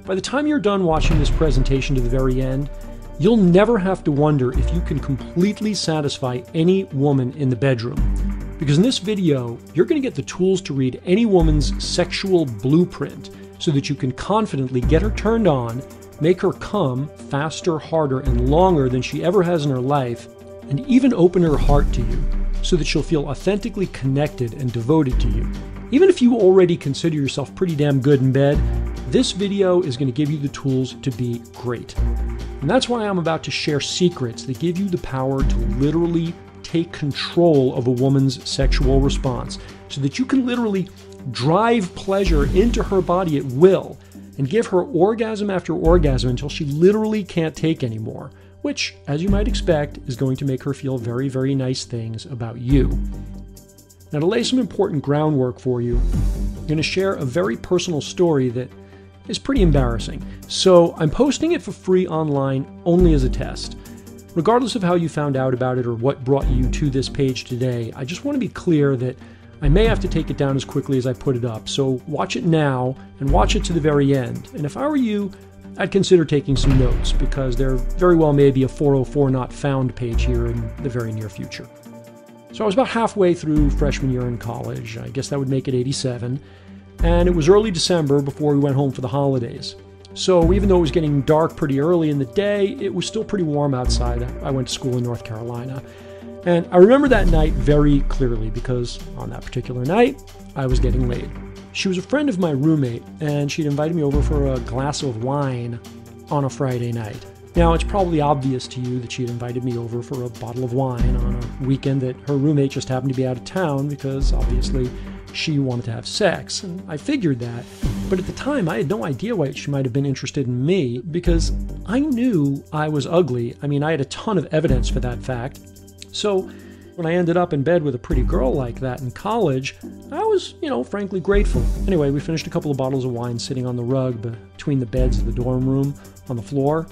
By the time you're done watching this presentation to the very end, you'll never have to wonder if you can completely satisfy any woman in the bedroom. Because in this video, you're going to get the tools to read any woman's sexual blueprint so that you can confidently get her turned on, make her come faster, harder, and longer than she ever has in her life, and even open her heart to you so that she'll feel authentically connected and devoted to you. Even if you already consider yourself pretty damn good in bed, this video is going to give you the tools to be great. And that's why I'm about to share secrets that give you the power to literally take control of a woman's sexual response so that you can literally drive pleasure into her body at will and give her orgasm after orgasm until she literally can't take anymore, which, as you might expect, is going to make her feel very, very nice things about you. Now, to lay some important groundwork for you, I'm going to share a very personal story that is pretty embarrassing. So I'm posting it for free online only as a test. Regardless of how you found out about it or what brought you to this page today, I just want to be clear that I may have to take it down as quickly as I put it up. So watch it now and watch it to the very end. And if I were you, I'd consider taking some notes because there very well may be a 404 not found page here in the very near future. So I was about halfway through freshman year in college. I guess that would make it 87. And it was early December before we went home for the holidays. So even though it was getting dark pretty early in the day, it was still pretty warm outside. I went to school in North Carolina. And I remember that night very clearly because on that particular night, I was getting laid. She was a friend of my roommate, and she'd invited me over for a glass of wine on a Friday night. Now, it's probably obvious to you that she had invited me over for a bottle of wine on a weekend that her roommate just happened to be out of town because obviously she wanted to have sex, and I figured that. But at the time, I had no idea why she might have been interested in me because I knew I was ugly. I mean, I had a ton of evidence for that fact. So when I ended up in bed with a pretty girl like that in college, I was, frankly grateful. Anyway, we finished a couple of bottles of wine sitting on the rug between the beds of the dorm room on the floor.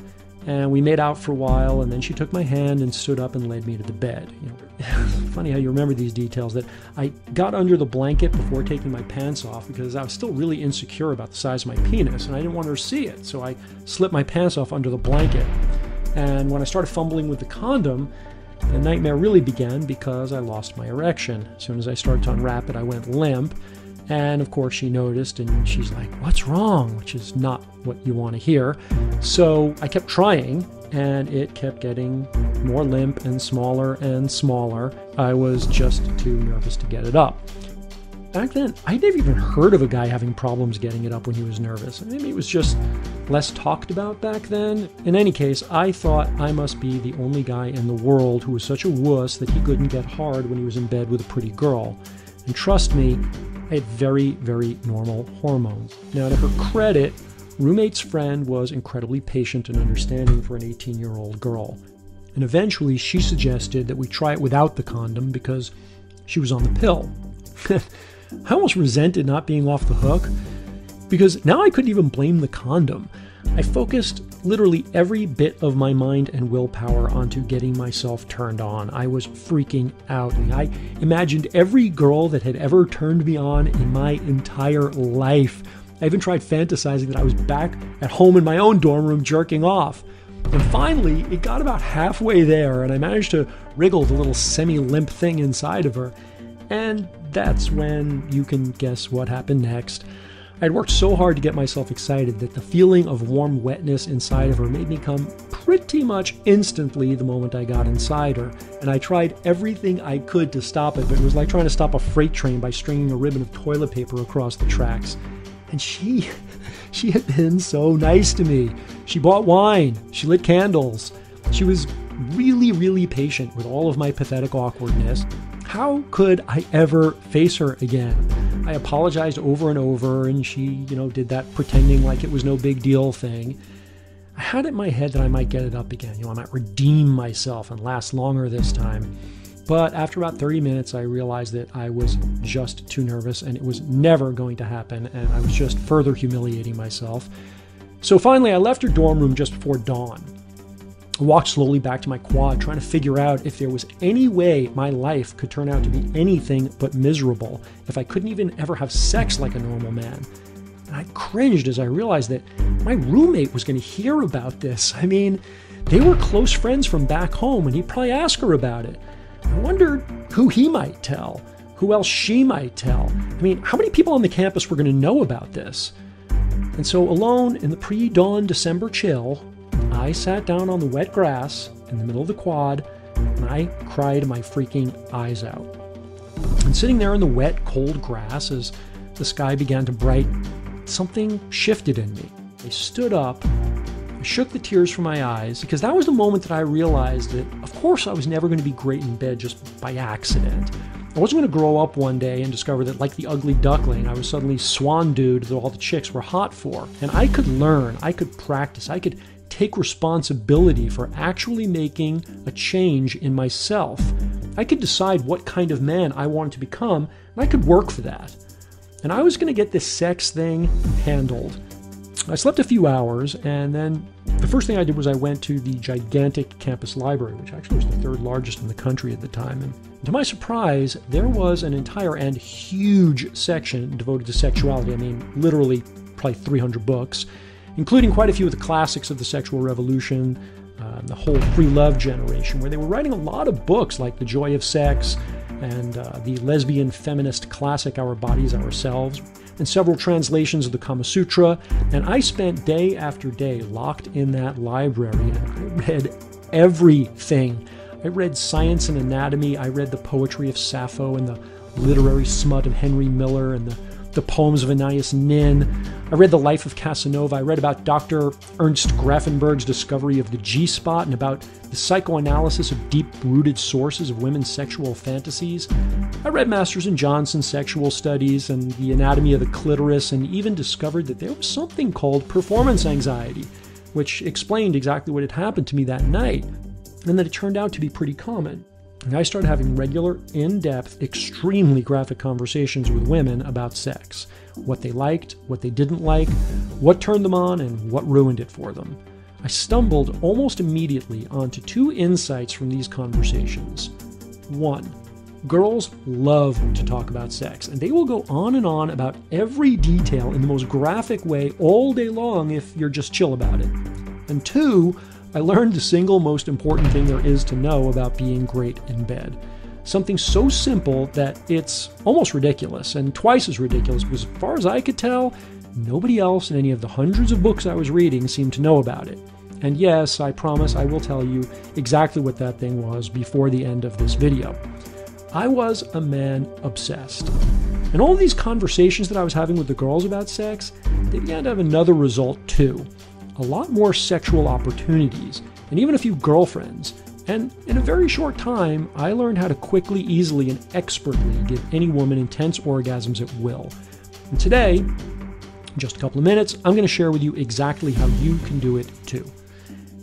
And we made out for a while, and then she took my hand and stood up and led me to the bed. Funny how you remember these details, that I got under the blanket before taking my pants off because I was still really insecure about the size of my penis, and I didn't want her to see it. So I slipped my pants off under the blanket. And when I started fumbling with the condom, the nightmare really began because I lost my erection. As soon as I started to unwrap it, I went limp. And of course she noticed and she's like, "What's wrong?" Which is not what you want to hear. So I kept trying and it kept getting more limp and smaller and smaller. I was just too nervous to get it up. Back then, I'd never even heard of a guy having problems getting it up when he was nervous. Maybe it was just less talked about back then. In any case, I thought I must be the only guy in the world who was such a wuss that he couldn't get hard when he was in bed with a pretty girl. And trust me, I had very, very normal hormones. Now, to her credit, roommate's friend was incredibly patient and understanding for an 18-year-old girl. And eventually, she suggested that we try it without the condom because she was on the pill. I almost resented not being off the hook because now I couldn't even blame the condom. I focused literally every bit of my mind and willpower onto getting myself turned on. I was freaking out. I imagined every girl that had ever turned me on in my entire life. I even tried fantasizing that I was back at home in my own dorm room jerking off. And finally, it got about halfway there, and I managed to wriggle the little semi-limp thing inside of her. And that's when you can guess what happened next. I'd worked so hard to get myself excited that the feeling of warm wetness inside of her made me come pretty much instantly the moment I got inside her. And I tried everything I could to stop it, but it was like trying to stop a freight train by stringing a ribbon of toilet paper across the tracks. And she had been so nice to me. She bought wine. She lit candles. She was really, really patient with all of my pathetic awkwardness. How could I ever face her again? I apologized over and over, and she, did that pretending like it was no big deal thing. I had it in my head that I might get it up again. I might redeem myself and last longer this time. But after about 30 minutes, I realized that I was just too nervous and it was never going to happen, and I was just further humiliating myself. So finally, I left her dorm room just before dawn. I walked slowly back to my quad, trying to figure out if there was any way my life could turn out to be anything but miserable, if I couldn't even ever have sex like a normal man. And I cringed as I realized that my roommate was going to hear about this. I mean, they were close friends from back home, and he'd probably ask her about it. I wondered who he might tell, who else she might tell. I mean, how many people on the campus were going to know about this? And so alone in the pre-dawn December chill, I sat down on the wet grass in the middle of the quad, and I cried my freaking eyes out. And sitting there in the wet, cold grass as the sky began to brighten, something shifted in me. I stood up, I shook the tears from my eyes, because that was the moment that I realized that, of course, I was never going to be great in bed just by accident. I wasn't going to grow up one day and discover that, like the ugly duckling, I was suddenly swan dude that all the chicks were hot for. And I could learn, I could practice, I could take responsibility for actually making a change in myself. I could decide what kind of man I wanted to become, and I could work for that. And I was going to get this sex thing handled. I slept a few hours, and then the first thing I did was I went to the gigantic campus library, which actually was the third largest in the country at the time. And to my surprise, there was an entire and huge section devoted to sexuality. I mean, literally probably 300 books, including quite a few of the classics of the sexual revolution, the whole free love generation, where they were writing a lot of books like The Joy of Sex and the lesbian feminist classic Our Bodies, Ourselves, and several translations of the Kama Sutra. And I spent day after day locked in that library, and I read everything. I read science and anatomy. I read the poetry of Sappho and the literary smut of Henry Miller and the poems of Anais Nin. I read the life of Casanova. I read about Dr. Ernst Grafenberg's discovery of the G-spot and about the psychoanalysis of deep-rooted sources of women's sexual fantasies. I read Masters and Johnson's sexual studies and the anatomy of the clitoris, and even discovered that there was something called performance anxiety, which explained exactly what had happened to me that night, and that it turned out to be pretty common. And I started having regular, in-depth, extremely graphic conversations with women about sex. What they liked, what they didn't like, what turned them on, and what ruined it for them. I stumbled almost immediately onto two insights from these conversations. One, girls love to talk about sex, and they will go on and on about every detail in the most graphic way all day long if you're just chill about it. And two, I learned the single most important thing there is to know about being great in bed. Something so simple that it's almost ridiculous, and twice as ridiculous, because as far as I could tell, nobody else in any of the hundreds of books I was reading seemed to know about it. And yes, I promise I will tell you exactly what that thing was before the end of this video. I was a man obsessed. And all of these conversations that I was having with the girls about sex, they began to have another result too. A lot more sexual opportunities, and even a few girlfriends. And in a very short time, I learned how to quickly, easily, and expertly give any woman intense orgasms at will. And today, in just a couple of minutes, I'm going to share with you exactly how you can do it too.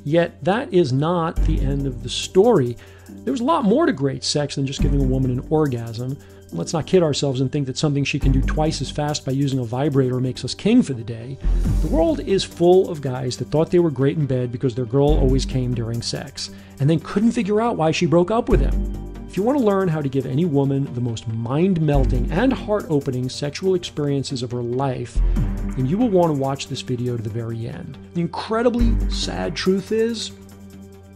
Yet that is not the end of the story. There's a lot more to great sex than just giving a woman an orgasm. Let's not kid ourselves and think that something she can do twice as fast by using a vibrator makes us king for the day. The world is full of guys that thought they were great in bed because their girl always came during sex, and then couldn't figure out why she broke up with him. If you want to learn how to give any woman the most mind-melting and heart-opening sexual experiences of her life, then you will want to watch this video to the very end. The incredibly sad truth is,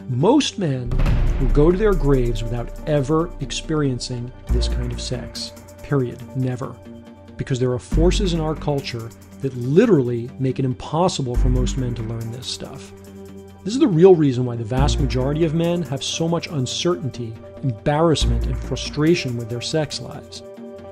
most men will go to their graves without ever experiencing this kind of sex. Period. Never. Because there are forces in our culture that literally make it impossible for most men to learn this stuff. This is the real reason why the vast majority of men have so much uncertainty, embarrassment, and frustration with their sex lives.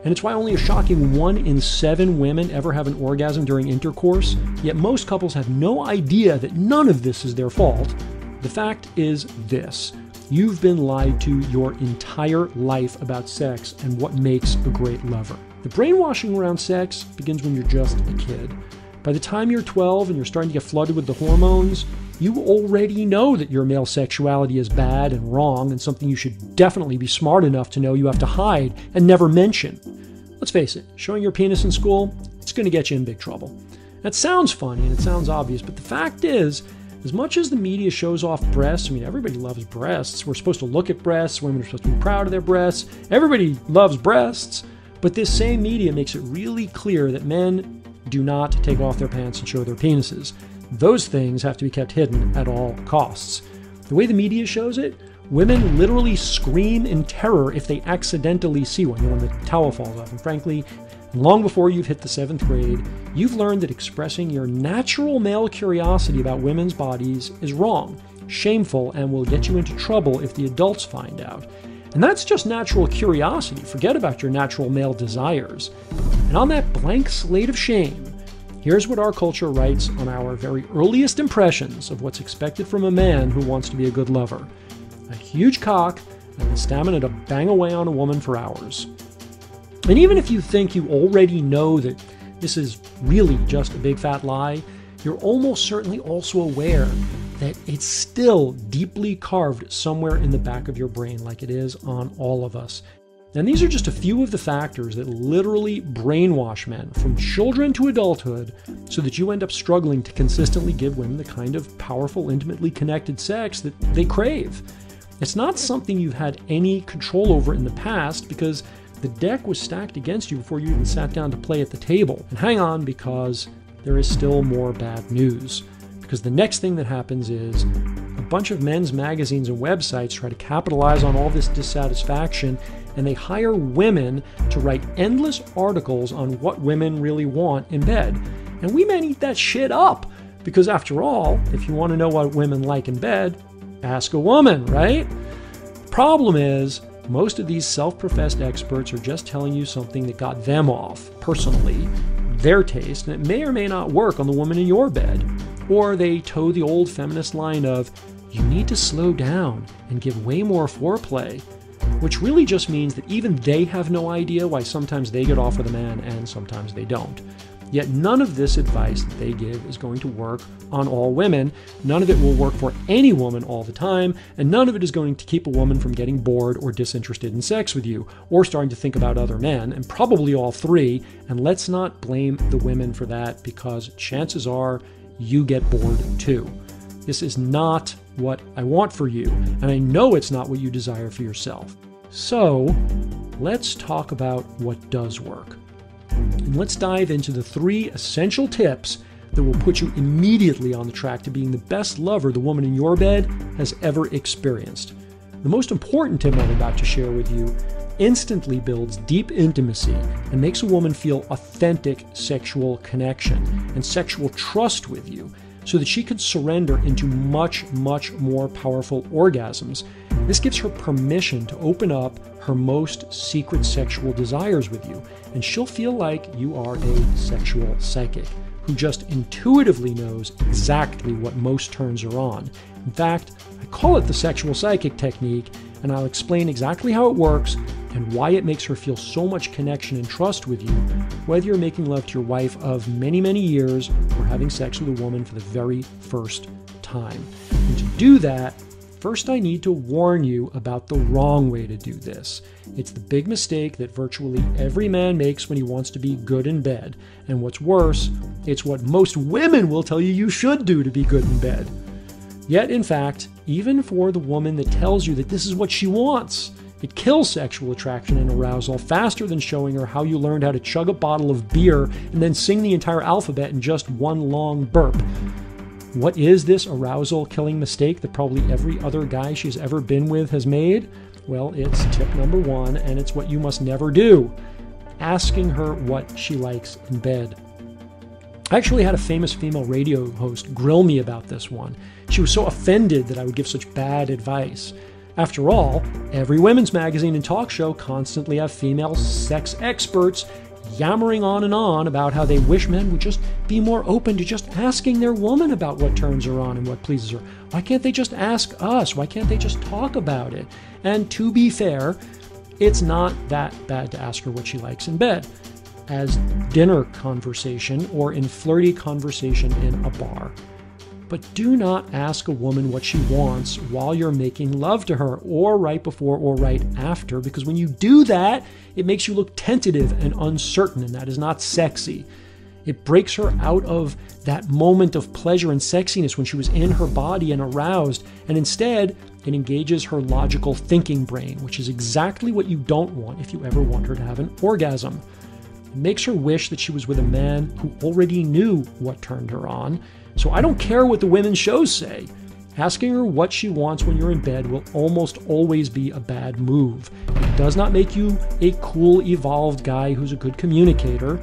And it's why only a shocking 1 in 7 women ever have an orgasm during intercourse, yet most couples have no idea that none of this is their fault. The fact is this: you've been lied to your entire life about sex and what makes a great lover. The brainwashing around sex begins when you're just a kid. By the time you're 12 and you're starting to get flooded with the hormones, you already know that your male sexuality is bad and wrong and something you should definitely be smart enough to know you have to hide and never mention. Let's face it, showing your penis in school, it's going to get you in big trouble. That sounds funny and it sounds obvious, but the fact is, as much as the media shows off breasts, I mean, everybody loves breasts. We're supposed to look at breasts. Women are supposed to be proud of their breasts. Everybody loves breasts. But this same media makes it really clear that men do not take off their pants and show their penises. those things have to be kept hidden at all costs. The way the media shows it, women literally scream in terror if they accidentally see one, when the towel falls off. And frankly, long before you've hit the 7th grade, you've learned that expressing your natural male curiosity about women's bodies is wrong, shameful, and will get you into trouble if the adults find out. And that's just natural curiosity. Forget about your natural male desires. And on that blank slate of shame, here's what our culture writes on our very earliest impressions of what's expected from a man who wants to be a good lover. A huge cock and the stamina to bang away on a woman for hours. And even if you think you already know that this is really just a big fat lie, you're almost certainly also aware that it's still deeply carved somewhere in the back of your brain, like it is on all of us. And these are just a few of the factors that literally brainwash men from children to adulthood so that you end up struggling to consistently give women the kind of powerful, intimately connected sex that they crave. It's not something you've had any control over in the past because the deck was stacked against you before you even sat down to play at the table. And hang on, because there is still more bad news. Because the next thing that happens is a bunch of men's magazines and websites try to capitalize on all this dissatisfaction, and they hire women to write endless articles on what women really want in bed. And we men eat that shit up, because after all, if you want to know what women like in bed, ask a woman, right? Problem is, most of these self-professed experts are just telling you something that got them off, personally, their taste, and it may or may not work on the woman in your bed. Or they toe the old feminist line of, you need to slow down and give way more foreplay, which really just means that even they have no idea why sometimes they get off with a man and sometimes they don't. Yet none of this advice that they give is going to work on all women, none of it will work for any woman all the time, and none of it is going to keep a woman from getting bored or disinterested in sex with you, or starting to think about other men, and probably all three, and let's not blame the women for that, because chances are you get bored too. This is not what I want for you, and I know it's not what you desire for yourself. So, let's talk about what does work. And let's dive into the 3 essential tips that will put you immediately on the track to being the best lover the woman in your bed has ever experienced. The most important tip I'm about to share with you instantly builds deep intimacy and makes a woman feel authentic sexual connection and sexual trust with you so that she can surrender into much, much more powerful orgasms. This gives her permission to open up her most secret sexual desires with you, and she'll feel like you are a sexual psychic who just intuitively knows exactly what most turns her on. In fact, I call it the sexual psychic technique, and I'll explain exactly how it works and why it makes her feel so much connection and trust with you, whether you're making love to your wife of many, many years or having sex with a woman for the very first time. And to do that, first I need to warn you about the wrong way to do this. It's the big mistake that virtually every man makes when he wants to be good in bed. And what's worse, it's what most women will tell you should do to be good in bed. Yet, in fact, even for the woman that tells you that this is what she wants, it kills sexual attraction and arousal faster than showing her how you learned how to chug a bottle of beer and then sing the entire alphabet in just one long burp. What is this arousal-killing mistake that probably every other guy she's ever been with has made? Well, it's tip number 1, and it's what you must never do. Asking her what she likes in bed. I actually had a famous female radio host grill me about this one. She was so offended that I would give such bad advice. After all, every women's magazine and talk show constantly have female sex experts yammering on and on about how they wish men would just be more open to just asking their woman about what turns her on and what pleases her. Why can't they just ask us? Why can't they just talk about it? And to be fair, it's not that bad to ask her what she likes in bed, as dinner conversation or in flirty conversation in a bar. But do not ask a woman what she wants while you're making love to her, or right before or right after, because when you do that, it makes you look tentative and uncertain, and that is not sexy. It breaks her out of that moment of pleasure and sexiness when she was in her body and aroused, and instead, it engages her logical thinking brain, which is exactly what you don't want if you ever want her to have an orgasm. It makes her wish that she was with a man who already knew what turned her on, So I don't care what the women's shows say. Asking her what she wants when you're in bed will almost always be a bad move. It does not make you a cool, evolved guy who's a good communicator,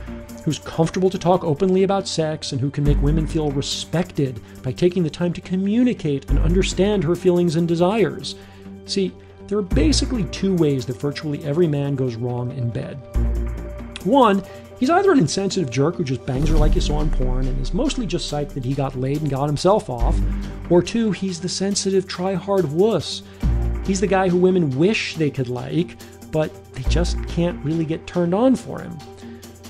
who's comfortable to talk openly about sex, and who can make women feel respected by taking the time to communicate and understand her feelings and desires. See, there are basically two ways that virtually every man goes wrong in bed. One, he's either an insensitive jerk who just bangs her like you saw in porn and is mostly just psyched that he got laid and got himself off. Or two, he's the sensitive, try-hard wuss. He's the guy who women wish they could like, but they just can't really get turned on for him.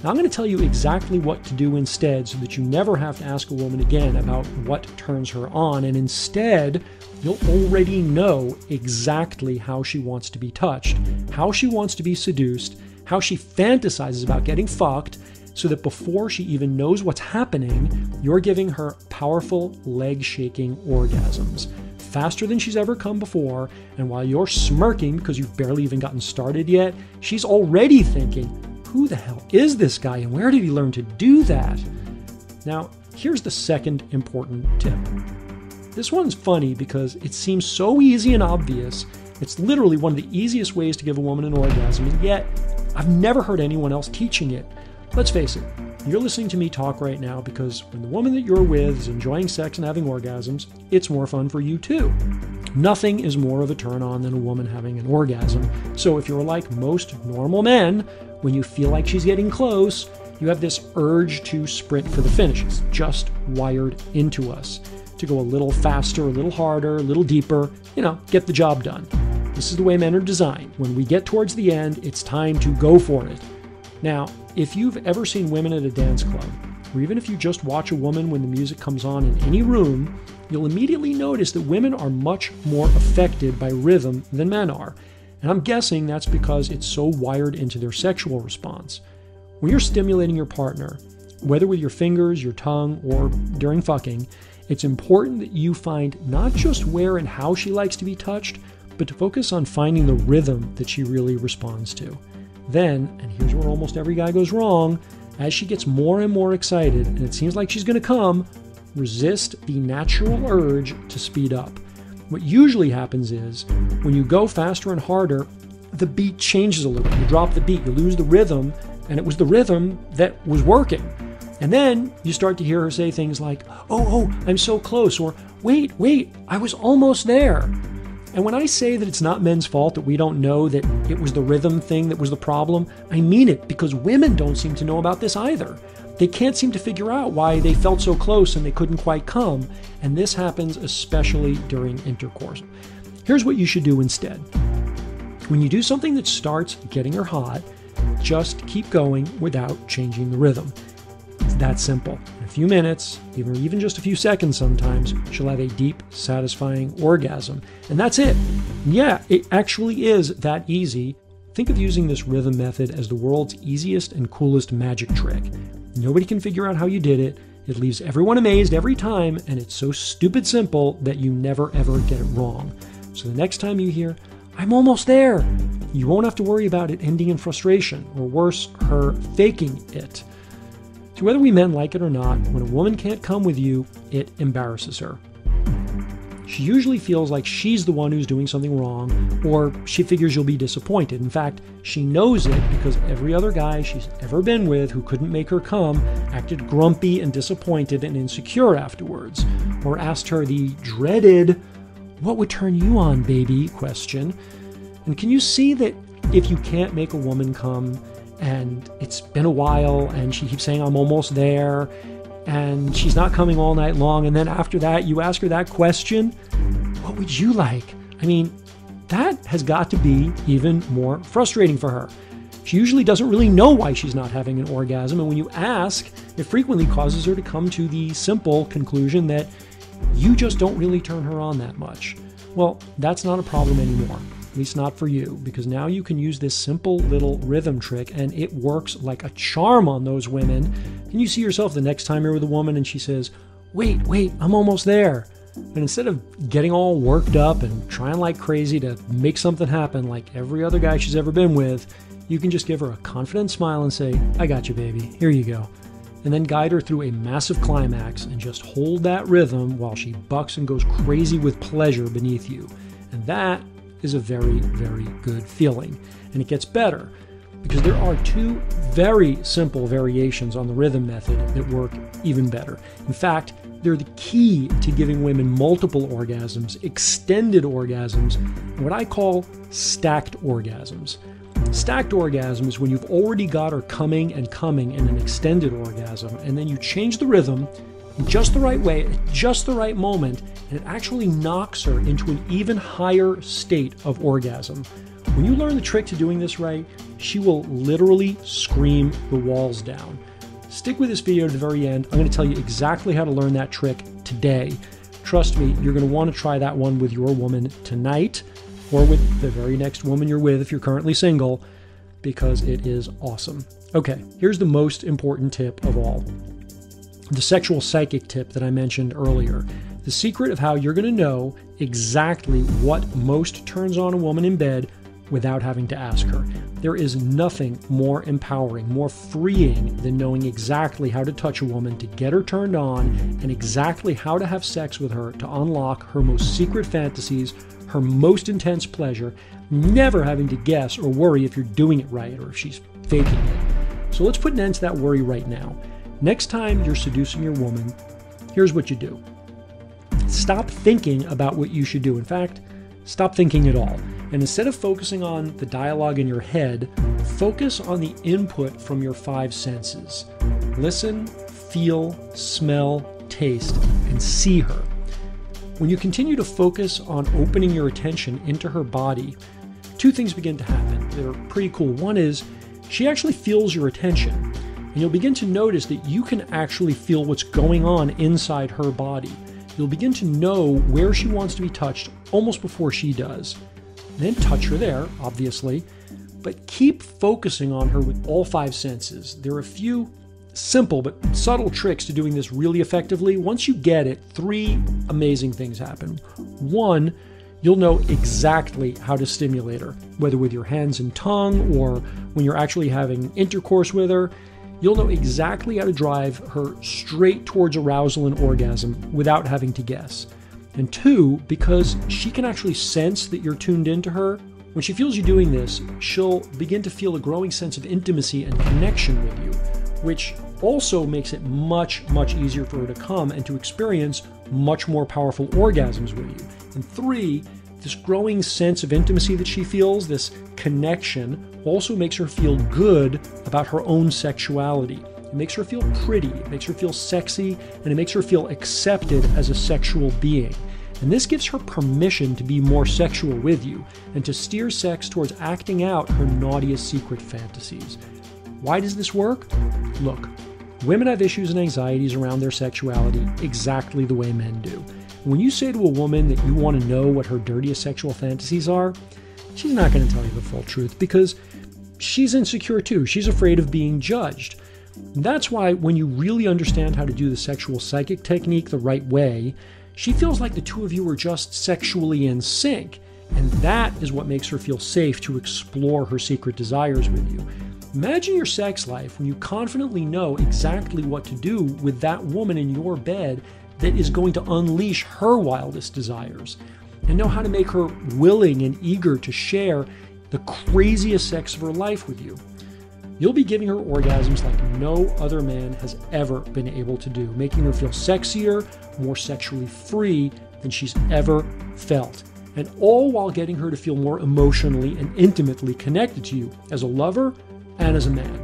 Now, I'm going to tell you exactly what to do instead so that you never have to ask a woman again about what turns her on, and instead, you'll already know exactly how she wants to be touched, how she wants to be seduced, how she fantasizes about getting fucked, so that before she even knows what's happening, you're giving her powerful, leg-shaking orgasms, faster than she's ever come before, and while you're smirking because you've barely even gotten started yet, she's already thinking, who the hell is this guy and where did he learn to do that? Now, here's the second important tip. This one's funny because it seems so easy and obvious. It's literally one of the easiest ways to give a woman an orgasm, and yet I've never heard anyone else teaching it. Let's face it, you're listening to me talk right now because when the woman that you're with is enjoying sex and having orgasms, it's more fun for you too. Nothing is more of a turn on than a woman having an orgasm. So if you're like most normal men, when you feel like she's getting close, you have this urge to sprint for the finish. It's just wired into us to go a little faster, a little harder, a little deeper, get the job done. This is the way men are designed. When we get towards the end, it's time to go for it. Now, if you've ever seen women at a dance club, or even if you just watch a woman when the music comes on in any room, you'll immediately notice that women are much more affected by rhythm than men are. And I'm guessing that's because it's so wired into their sexual response. When you're stimulating your partner, whether with your fingers, your tongue, or during fucking, it's important that you find not just where and how she likes to be touched, but to focus on finding the rhythm that she really responds to. Then, and here's where almost every guy goes wrong, as she gets more and more excited and it seems like she's going to come, resist the natural urge to speed up. What usually happens is, when you go faster and harder, the beat changes a little. You drop the beat, you lose the rhythm, and it was the rhythm that was working. And then you start to hear her say things like, oh, I'm so close, or wait, I was almost there. And when I say that it's not men's fault that we don't know that it was the rhythm thing that was the problem, I mean it, because women don't seem to know about this either. They can't seem to figure out why they felt so close and they couldn't quite come, and this happens especially during intercourse. Here's what you should do instead. When you do something that starts getting her hot, just keep going without changing the rhythm. It's that simple. In a few minutes, even just a few seconds sometimes, she'll have a deep, satisfying orgasm. And that's it. Yeah, it actually is that easy. Think of using this rhythm method as the world's easiest and coolest magic trick. Nobody can figure out how you did it. It leaves everyone amazed every time, and it's so stupid simple that you never ever get it wrong. So the next time you hear, I'm almost there, you won't have to worry about it ending in frustration, or worse, her faking it. So whether we men like it or not, when a woman can't come with you, it embarrasses her. She usually feels like she's the one who's doing something wrong, or she figures you'll be disappointed. In fact, she knows it because every other guy she's ever been with who couldn't make her come acted grumpy and disappointed and insecure afterwards, or asked her the dreaded, what would turn you on, baby, question. And can you see that if you can't make a woman come, and it's been a while, and she keeps saying, I'm almost there, and she's not coming all night long, and then after that you ask her that question, what would you like? I mean, that has got to be even more frustrating for her. She usually doesn't really know why she's not having an orgasm, and when you ask, it frequently causes her to come to the simple conclusion that you just don't really turn her on that much. Well, that's not a problem anymore. At least not for you, because now you can use this simple little rhythm trick and it works like a charm on those women. Can you see yourself the next time you're with a woman and she says, wait, I'm almost there? And instead of getting all worked up and trying like crazy to make something happen like every other guy she's ever been with, you can just give her a confident smile and say, I got you, baby. Here you go. and then guide her through a massive climax and just hold that rhythm while she bucks and goes crazy with pleasure beneath you. And that is a very, very good feeling. And it gets better because there are two very simple variations on the rhythm method that work even better. In fact, they're the key to giving women multiple orgasms, extended orgasms, and what I call stacked orgasms. Stacked orgasm is when you've already got her coming in an extended orgasm, and then you change the rhythm in just the right way, at just the right moment, and it actually knocks her into an even higher state of orgasm. When you learn the trick to doing this right, she will literally scream the walls down. Stick with this video to the very end. I'm going to tell you exactly how to learn that trick today. Trust me, you're going to want to try that one with your woman tonight, or with the very next woman you're with if you're currently single, because it is awesome. Okay, here's the most important tip of all. The sexual psychic tip that I mentioned earlier. The secret of how you're going to know exactly what most turns on a woman in bed without having to ask her. There is nothing more empowering, more freeing than knowing exactly how to touch a woman to get her turned on and exactly how to have sex with her to unlock her most secret fantasies, her most intense pleasure, never having to guess or worry if you're doing it right or if she's faking it. So let's put an end to that worry right now. Next time you're seducing your woman, here's what you do. Stop thinking about what you should do. In fact, stop thinking at all. And instead of focusing on the dialogue in your head, focus on the input from your five senses. Listen, feel, smell, taste, and see her. When you continue to focus on opening your attention into her body, two things begin to happen. They're pretty cool. One is she actually feels your attention, and you'll begin to notice that you can actually feel what's going on inside her body. You'll begin to know where she wants to be touched almost before she does. Then touch her there, obviously, but keep focusing on her with all five senses. There are a few simple but subtle tricks to doing this really effectively. Once you get it, three amazing things happen. One, you'll know exactly how to stimulate her, whether with your hands and tongue or when you're actually having intercourse with her. You'll know exactly how to drive her straight towards arousal and orgasm without having to guess. And two, because she can actually sense that you're tuned into her, when she feels you doing this, she'll begin to feel a growing sense of intimacy and connection with you, which also makes it much, much easier for her to come and to experience much more powerful orgasms with you. And three, this growing sense of intimacy that she feels, this connection, also makes her feel good about her own sexuality. It makes her feel pretty, it makes her feel sexy, and it makes her feel accepted as a sexual being. And this gives her permission to be more sexual with you and to steer sex towards acting out her naughtiest secret fantasies. Why does this work? Look, women have issues and anxieties around their sexuality exactly the way men do. When you say to a woman that you want to know what her dirtiest sexual fantasies are, she's not going to tell you the full truth because she's insecure too. She's afraid of being judged. That's why when you really understand how to do the sexual psychic technique the right way, she feels like the two of you are just sexually in sync. And that is what makes her feel safe to explore her secret desires with you. Imagine your sex life when you confidently know exactly what to do with that woman in your bed that is going to unleash her wildest desires, and know how to make her willing and eager to share the craziest sex of her life with you. You'll be giving her orgasms like no other man has ever been able to do, making her feel sexier, more sexually free than she's ever felt, and all while getting her to feel more emotionally and intimately connected to you as a lover and as a man.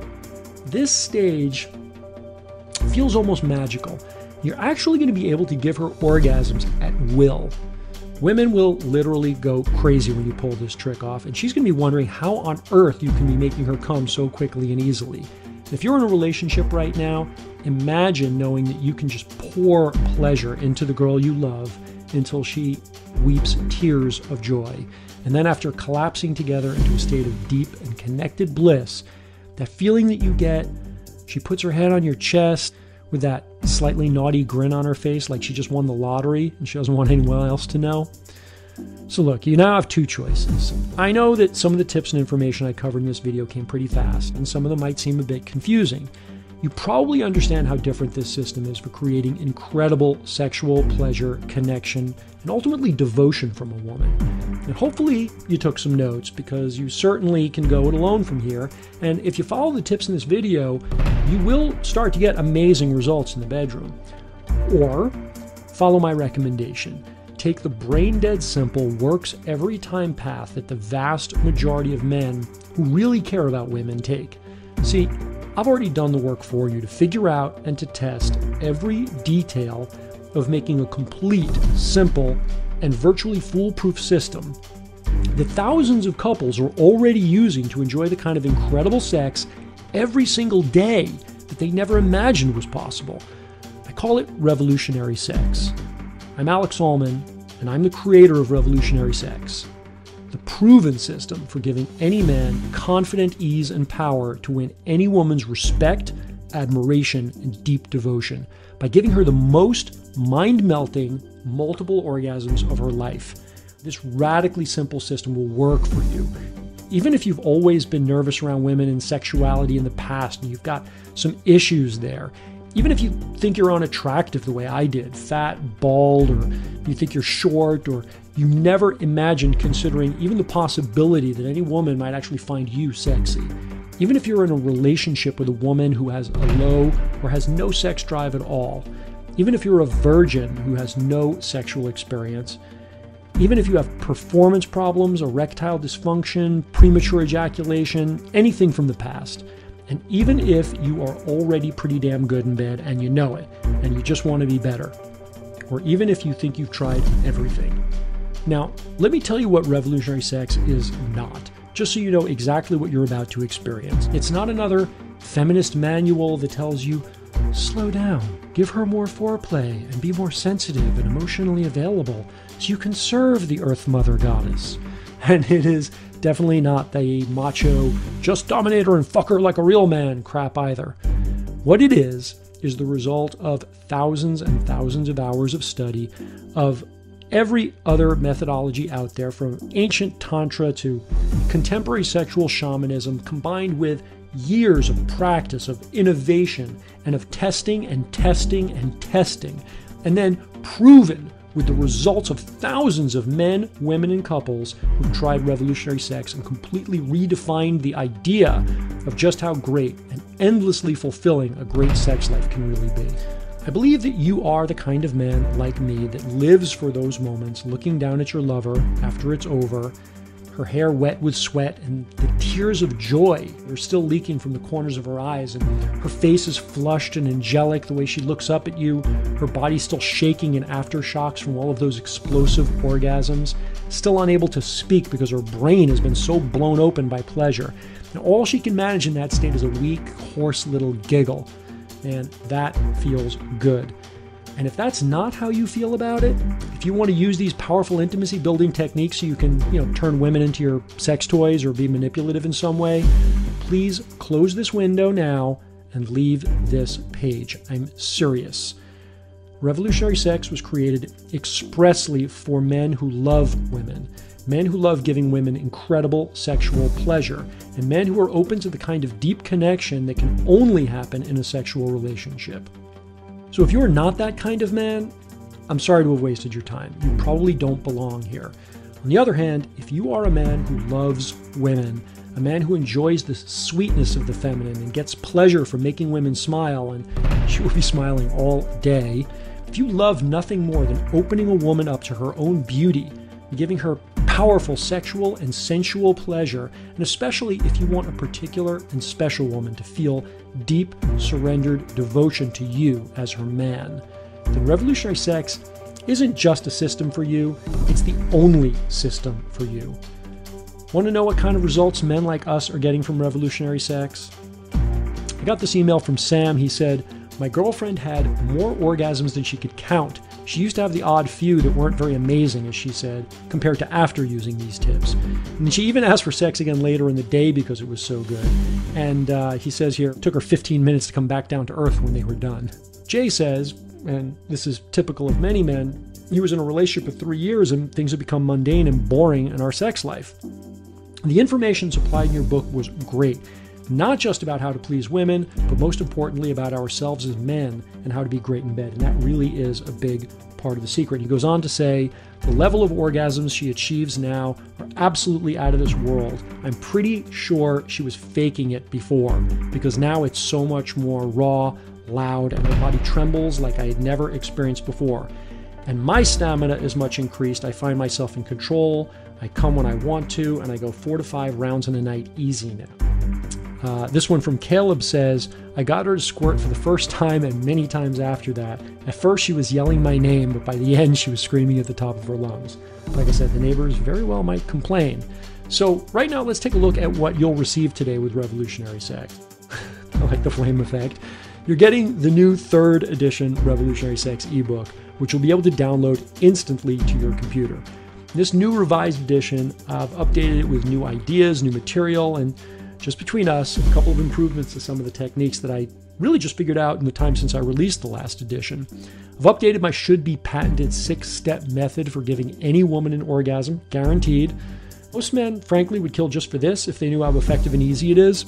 This stage feels almost magical. You're actually going to be able to give her orgasms at will. Women will literally go crazy when you pull this trick off, and she's going to be wondering how on earth you can be making her come so quickly and easily. If you're in a relationship right now, imagine knowing that you can just pour pleasure into the girl you love until she weeps tears of joy. And then after collapsing together into a state of deep and connected bliss, that feeling that you get, she puts her head on your chest with that slightly naughty grin on her face like she just won the lottery and she doesn't want anyone else to know. So look, you now have two choices. I know that some of the tips and information I covered in this video came pretty fast, and some of them might seem a bit confusing. you probably understand how different this system is for creating incredible sexual pleasure, connection, and ultimately devotion from a woman. And hopefully you took some notes, because you certainly can go it alone from here. And if you follow the tips in this video, you will start to get amazing results in the bedroom. Or follow my recommendation. Take the brain-dead simple, works every time path that the vast majority of men who really care about women take. See, I've already done the work for you to figure out and to test every detail of making a complete, simple, and virtually foolproof system that thousands of couples are already using to enjoy the kind of incredible sex every single day that they never imagined was possible. I call it revolutionary sex. I'm Alex Allman, and I'm the creator of Revolutionary Sex, the proven system for giving any man confident ease and power to win any woman's respect, admiration, and deep devotion by giving her the most mind-melting multiple orgasms of her life. This radically simple system will work for you. Even if you've always been nervous around women and sexuality in the past and you've got some issues there, even if you think you're unattractive the way I did, fat, bald, or you think you're short, or you never imagined considering even the possibility that any woman might actually find you sexy. Even if you're in a relationship with a woman who has a low or has no sex drive at all, even if you're a virgin who has no sexual experience, even if you have performance problems, erectile dysfunction, premature ejaculation, anything from the past, and even if you are already pretty damn good in bed and you know it, and you just want to be better, or even if you think you've tried everything. Now, let me tell you what revolutionary sex is not, just so you know exactly what you're about to experience. It's not another feminist manual that tells you, slow down, give her more foreplay, and be more sensitive and emotionally available so you can serve the Earth Mother Goddess. And it is definitely not the macho, just dominate her and fuck her like a real man crap either. What it is the result of thousands and thousands of hours of study of every other methodology out there, from ancient tantra to contemporary sexual shamanism, combined with years of practice, of innovation, and of testing and testing and testing, and then proven with the results of thousands of men, women, and couples who've tried revolutionary sex and completely redefined the idea of just how great and endlessly fulfilling a great sex life can really be. I believe that you are the kind of man like me that lives for those moments, looking down at your lover after it's over, her hair wet with sweat, and the tears of joy are still leaking from the corners of her eyes, and her face is flushed and angelic the way she looks up at you, her body still shaking in aftershocks from all of those explosive orgasms, still unable to speak because her brain has been so blown open by pleasure. And all she can manage in that state is a weak, hoarse little giggle. And that feels good. And if that's not how you feel about it, if you want to use these powerful intimacy building techniques so you can, turn women into your sex toys or be manipulative in some way, please close this window now and leave this page. I'm serious. Revolutionary sex was created expressly for men who love women, men who love giving women incredible sexual pleasure, and men who are open to the kind of deep connection that can only happen in a sexual relationship. So if you're not that kind of man, I'm sorry to have wasted your time. You probably don't belong here. On the other hand, if you are a man who loves women, a man who enjoys the sweetness of the feminine and gets pleasure from making women smile, and she will be smiling all day, if you love nothing more than opening a woman up to her own beauty and giving her powerful sexual and sensual pleasure, and especially if you want a particular and special woman to feel deep, surrendered devotion to you as her man, then revolutionary sex isn't just a system for you, it's the only system for you. Want to know what kind of results men like us are getting from revolutionary sex? I got this email from Sam. He said, my girlfriend had more orgasms than she could count. She used to have the odd few that weren't very amazing, as she said, compared to after using these tips. And she even asked for sex again later in the day because it was so good. And he says here, it took her 15 minutes to come back down to earth when they were done. Jay says, and this is typical of many men, he was in a relationship for 3 years and things had become mundane and boring in our sex life. The information supplied in your book was great. not just about how to please women, but most importantly about ourselves as men and how to be great in bed. And that really is a big part of the secret. He goes on to say, the level of orgasms she achieves now are absolutely out of this world. I'm pretty sure she was faking it before, because now it's so much more raw, loud, and her body trembles like I had never experienced before. And my stamina is much increased. I find myself in control. I come when I want to, and I go 4 to 5 rounds in a night easy now. This one from Caleb says, I got her to squirt for the first time and many times after that. At first she was yelling my name, but by the end she was screaming at the top of her lungs. Like I said, the neighbors very well might complain. So right now let's take a look at what you'll receive today with Revolutionary Sex. I like the flame effect. You're getting the new 3rd edition Revolutionary Sex ebook, which you'll be able to download instantly to your computer. This new revised edition, I've updated it with new ideas, new material, and just between us, a couple of improvements to some of the techniques that I really just figured out in the time since I released the last edition. I've updated my should-be patented 6-step method for giving any woman an orgasm, guaranteed. Most men, frankly, would kill just for this if they knew how effective and easy it is.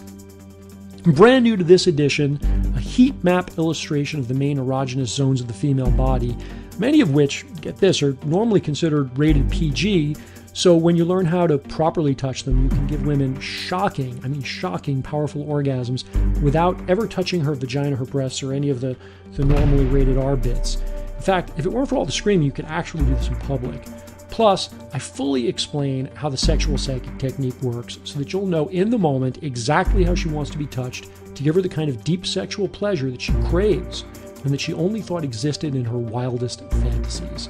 Brand new to this edition, a heat map illustration of the main erogenous zones of the female body, many of which, get this, are normally considered rated PG, so when you learn how to properly touch them, you can give women shocking, powerful orgasms without ever touching her vagina, her breasts, or any of the normally rated R bits. In fact, if it weren't for all the screaming, you could actually do this in public. Plus, I fully explain how the sexual psychic technique works so that you'll know in the moment exactly how she wants to be touched to give her the kind of deep sexual pleasure that she craves and that she only thought existed in her wildest fantasies.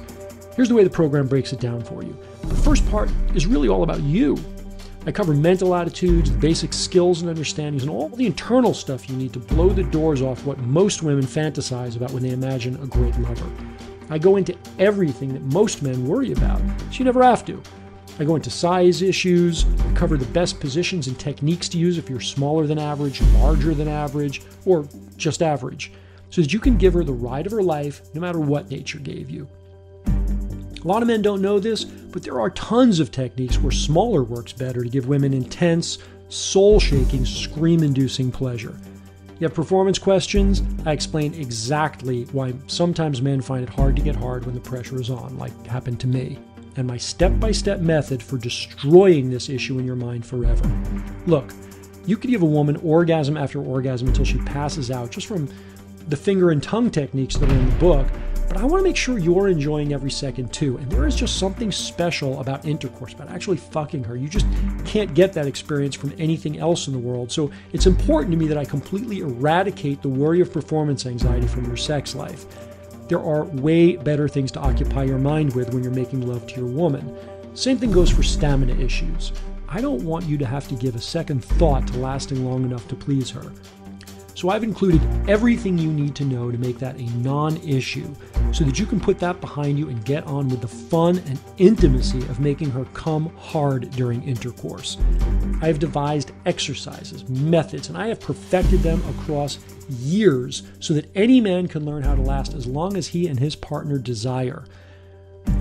Here's the way the program breaks it down for you. The first part is really all about you. I cover mental attitudes, the basic skills and understandings, and all the internal stuff you need to blow the doors off what most women fantasize about when they imagine a great lover. I go into everything that most men worry about, so you never have to. I go into size issues, I cover the best positions and techniques to use if you're smaller than average, larger than average, or just average, so that you can give her the ride of her life no matter what nature gave you. A lot of men don't know this, but there are tons of techniques where smaller works better to give women intense, soul-shaking, scream-inducing pleasure. You have performance questions? I explain exactly why sometimes men find it hard to get hard when the pressure is on, like happened to me, and my step-by-step method for destroying this issue in your mind forever. Look, you could give a woman orgasm after orgasm until she passes out just from the finger and tongue techniques that are in the book, but I want to make sure you're enjoying every second too. And there is just something special about intercourse, about actually fucking her. You just can't get that experience from anything else in the world. So it's important to me that I completely eradicate the worry of performance anxiety from your sex life. There are way better things to occupy your mind with when you're making love to your woman. Same thing goes for stamina issues. I don't want you to have to give a second thought to lasting long enough to please her. So I've included everything you need to know to make that a non-issue so that you can put that behind you and get on with the fun and intimacy of making her come hard during intercourse. I have devised exercises, methods, and I have perfected them across years so that any man can learn how to last as long as he and his partner desire.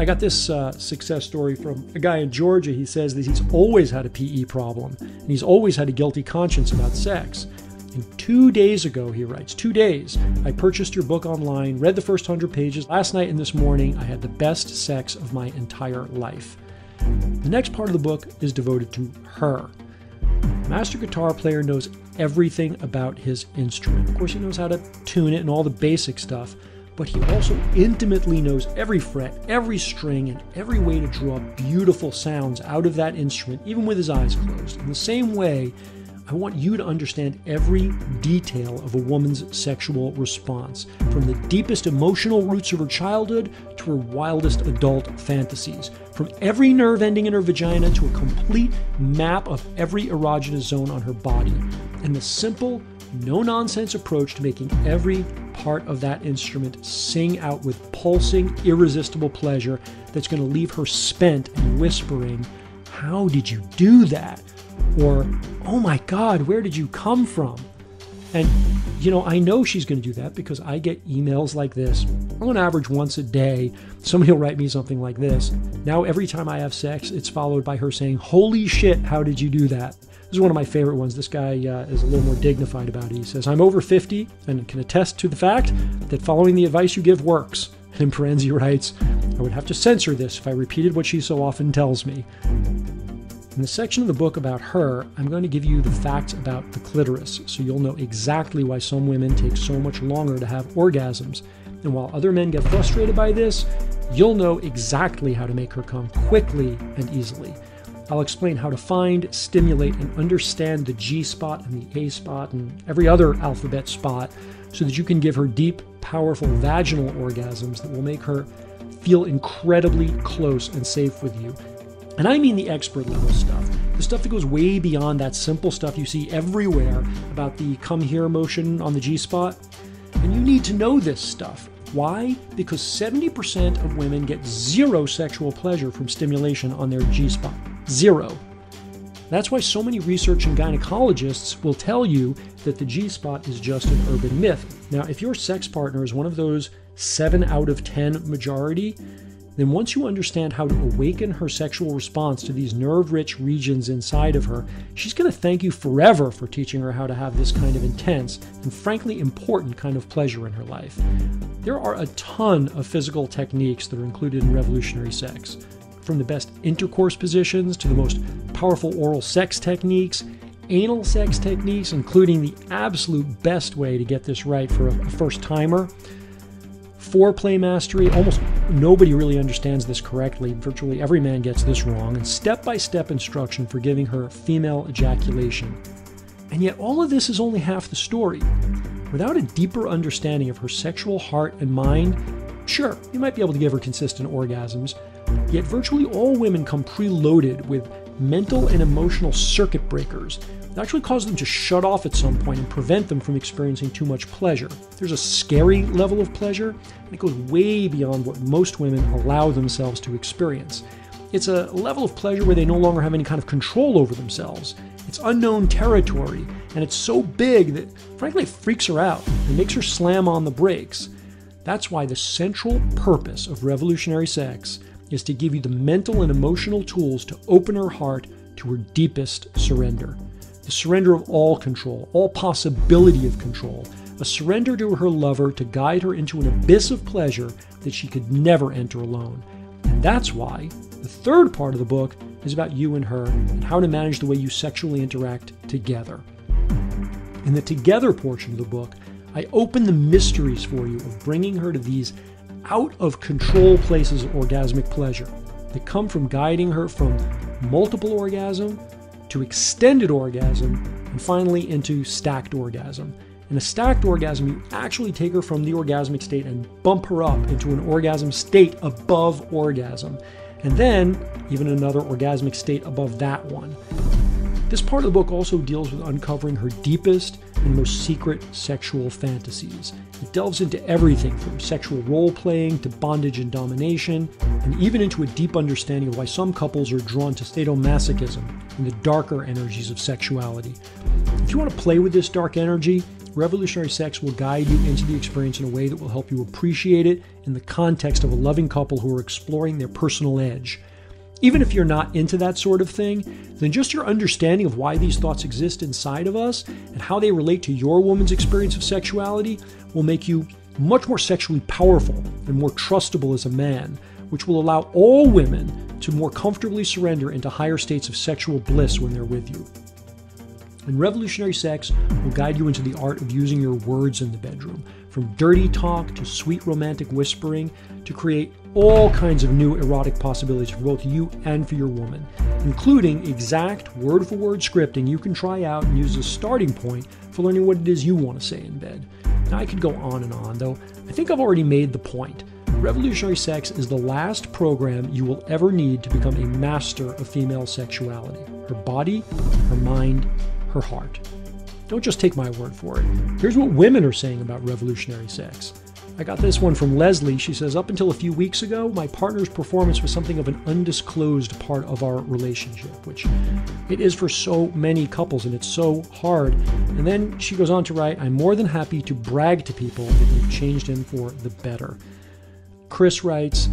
I got this success story from a guy in Georgia. He says that he's always had a PE problem and he's always had a guilty conscience about sex. And 2 days ago, he writes, 2 days, I purchased your book online, read the first 100 pages. Last night and this morning, I had the best sex of my entire life. The next part of the book is devoted to her. The master guitar player knows everything about his instrument. Of course, he knows how to tune it and all the basic stuff, but he also intimately knows every fret, every string, and every way to draw beautiful sounds out of that instrument, even with his eyes closed. In the same way, I want you to understand every detail of a woman's sexual response, from the deepest emotional roots of her childhood to her wildest adult fantasies, from every nerve ending in her vagina to a complete map of every erogenous zone on her body, and the simple, no-nonsense approach to making every part of that instrument sing out with pulsing, irresistible pleasure that's going to leave her spent and whispering, "How did you do that?" Or, "Oh my God, where did you come from?" And, I know she's going to do that because I get emails like this. On average, once a day, somebody will write me something like this. Now, every time I have sex, it's followed by her saying, "Holy shit, how did you do that?" This is one of my favorite ones. This guy is a little more dignified about it. He says, I'm over 50 and can attest to the fact that following the advice you give works. And in parentheses he writes, I would have to censor this if I repeated what she so often tells me. In the section of the book about her, I'm going to give you the facts about the clitoris, so you'll know exactly why some women take so much longer to have orgasms. And while other men get frustrated by this, you'll know exactly how to make her come quickly and easily. I'll explain how to find, stimulate, and understand the G spot and the A spot and every other alphabet spot so that you can give her deep, powerful vaginal orgasms that will make her feel incredibly close and safe with you. And I mean the expert level stuff, the stuff that goes way beyond that simple stuff you see everywhere about the come here motion on the G spot. And you need to know this stuff. Why? Because 70% of women get zero sexual pleasure from stimulation on their G spot. Zero. That's why so many researching gynecologists will tell you that the G spot is just an urban myth. Now, if your sex partner is one of those 7 out of 10 majority, then once you understand how to awaken her sexual response to these nerve-rich regions inside of her, she's going to thank you forever for teaching her how to have this kind of intense and frankly important kind of pleasure in her life. There are a ton of physical techniques that are included in revolutionary sex, from the best intercourse positions to the most powerful oral sex techniques, anal sex techniques, including the absolute best way to get this right for a first-timer. Foreplay mastery, almost nobody really understands this correctly. Virtually every man gets this wrong. And step-by-step instruction for giving her female ejaculation. And yet all of this is only half the story. Without a deeper understanding of her sexual heart and mind, sure, you might be able to give her consistent orgasms, yet virtually all women come preloaded with mental and emotional circuit breakers that actually cause them to shut off at some point and prevent them from experiencing too much pleasure. There's a scary level of pleasure, and it goes way beyond what most women allow themselves to experience. It's a level of pleasure where they no longer have any kind of control over themselves. It's unknown territory, and it's so big that, frankly, it freaks her out and makes her slam on the brakes. That's why the central purpose of revolutionary sex is to give you the mental and emotional tools to open her heart to her deepest surrender. The surrender of all control, all possibility of control, a surrender to her lover to guide her into an abyss of pleasure that she could never enter alone. And that's why the third part of the book is about you and her and how to manage the way you sexually interact together. In the together portion of the book, I open the mysteries for you of bringing her to these out of control places of orgasmic pleasure that come from guiding her from multiple orgasm to extended orgasm, and finally into stacked orgasm. In a stacked orgasm, you actually take her from the orgasmic state and bump her up into an orgasm state above orgasm, and then even another orgasmic state above that one. This part of the book also deals with uncovering her deepest and most secret sexual fantasies. It delves into everything from sexual role-playing to bondage and domination, and even into a deep understanding of why some couples are drawn to sadomasochism and the darker energies of sexuality. If you want to play with this dark energy, revolutionary sex will guide you into the experience in a way that will help you appreciate it in the context of a loving couple who are exploring their personal edge. Even if you're not into that sort of thing, then just your understanding of why these thoughts exist inside of us and how they relate to your woman's experience of sexuality will make you much more sexually powerful and more trustable as a man, which will allow all women to more comfortably surrender into higher states of sexual bliss when they're with you. And revolutionary sex will guide you into the art of using your words in the bedroom, from dirty talk to sweet romantic whispering, to create all kinds of new erotic possibilities for both you and for your woman, including exact word-for-word scripting you can try out and use as a starting point for learning what it is you want to say in bed. Now, I could go on and on, though I think I've already made the point. Revolutionary Sex is the last program you will ever need to become a master of female sexuality. Her body, her mind, her heart. Don't just take my word for it. Here's what women are saying about revolutionary sex. I got this one from Leslie. She says, up until a few weeks ago, my partner's performance was something of an undisclosed part of our relationship, which it is for so many couples, and it's so hard. And then she goes on to write, I'm more than happy to brag to people that we've changed him for the better. Chris writes,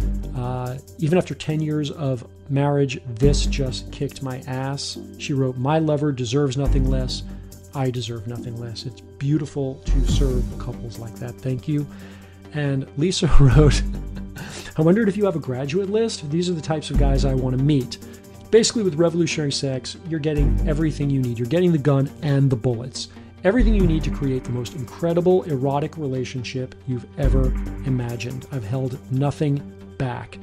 even after 10 years of marriage, this just kicked my ass. She wrote, "My lover deserves nothing less. I deserve nothing less." It's beautiful to serve couples like that. Thank you. And Lisa wrote, "I wondered if you have a graduate list. These are the types of guys I want to meet." Basically, with Revolutionary Sex, you're getting everything you need. You're getting the gun and the bullets. Everything you need to create the most incredible erotic relationship you've ever imagined. I've held nothing back.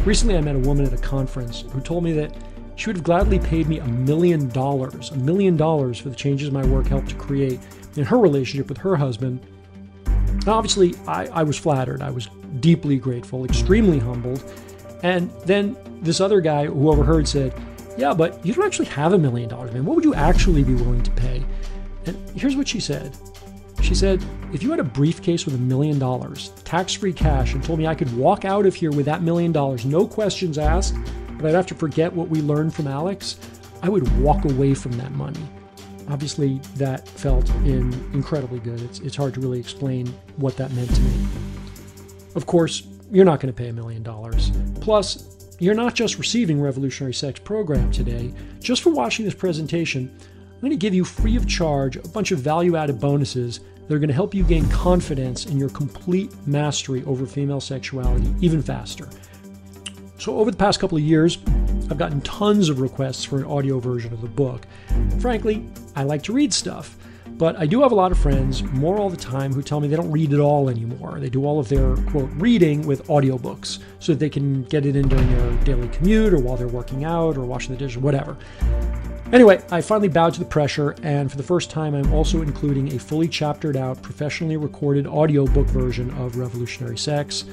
Recently, I met a woman at a conference who told me that she would have gladly paid me $1 million for the changes my work helped to create in her relationship with her husband. Now, obviously, I was flattered. I was deeply grateful, extremely humbled. And then this other guy who overheard said, "Yeah, but you don't actually have $1 million, man. What would you actually be willing to pay?" And here's what she said. She said, "If you had a briefcase with $1 million, tax-free cash, and told me I could walk out of here with that $1 million, no questions asked, but I'd have to forget what we learned from Alex, I would walk away from that money." Obviously, that felt incredibly good. It's hard to really explain what that meant to me. Of course, you're not going to pay $1 million. Plus, you're not just receiving Revolutionary Sex program today. Just for watching this presentation, I'm going to give you free of charge a bunch of value-added bonuses that are going to help you gain confidence in your complete mastery over female sexuality even faster. So over the past couple of years, I've gotten tons of requests for an audio version of the book. Frankly, I like to read stuff, but I do have a lot of friends, more all the time, who tell me they don't read at all anymore. They do all of their, quote, reading with audiobooks so that they can get it in during their daily commute or while they're working out or washing the dishes, whatever. Anyway, I finally bowed to the pressure, and for the first time, I'm also including a fully chaptered out, professionally recorded audiobook version of Revolutionary Sex.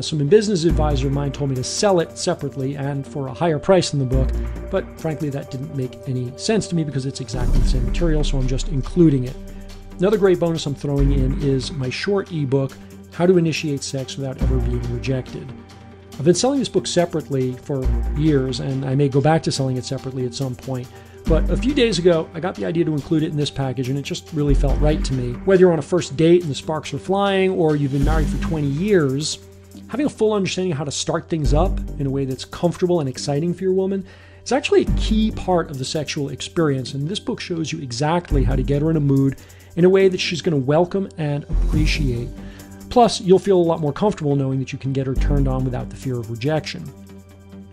Some business advisor of mine told me to sell it separately and for a higher price than the book, but frankly, that didn't make any sense to me because it's exactly the same material, so I'm just including it. Another great bonus I'm throwing in is my short ebook, How to Initiate Sex Without Ever Being Rejected. I've been selling this book separately for years, and I may go back to selling it separately at some point. But a few days ago, I got the idea to include it in this package, and it just really felt right to me. Whether you're on a first date and the sparks are flying, or you've been married for 20 years, having a full understanding of how to start things up in a way that's comfortable and exciting for your woman is actually a key part of the sexual experience, and this book shows you exactly how to get her in a mood in a way that she's going to welcome and appreciate. Plus, you'll feel a lot more comfortable knowing that you can get her turned on without the fear of rejection.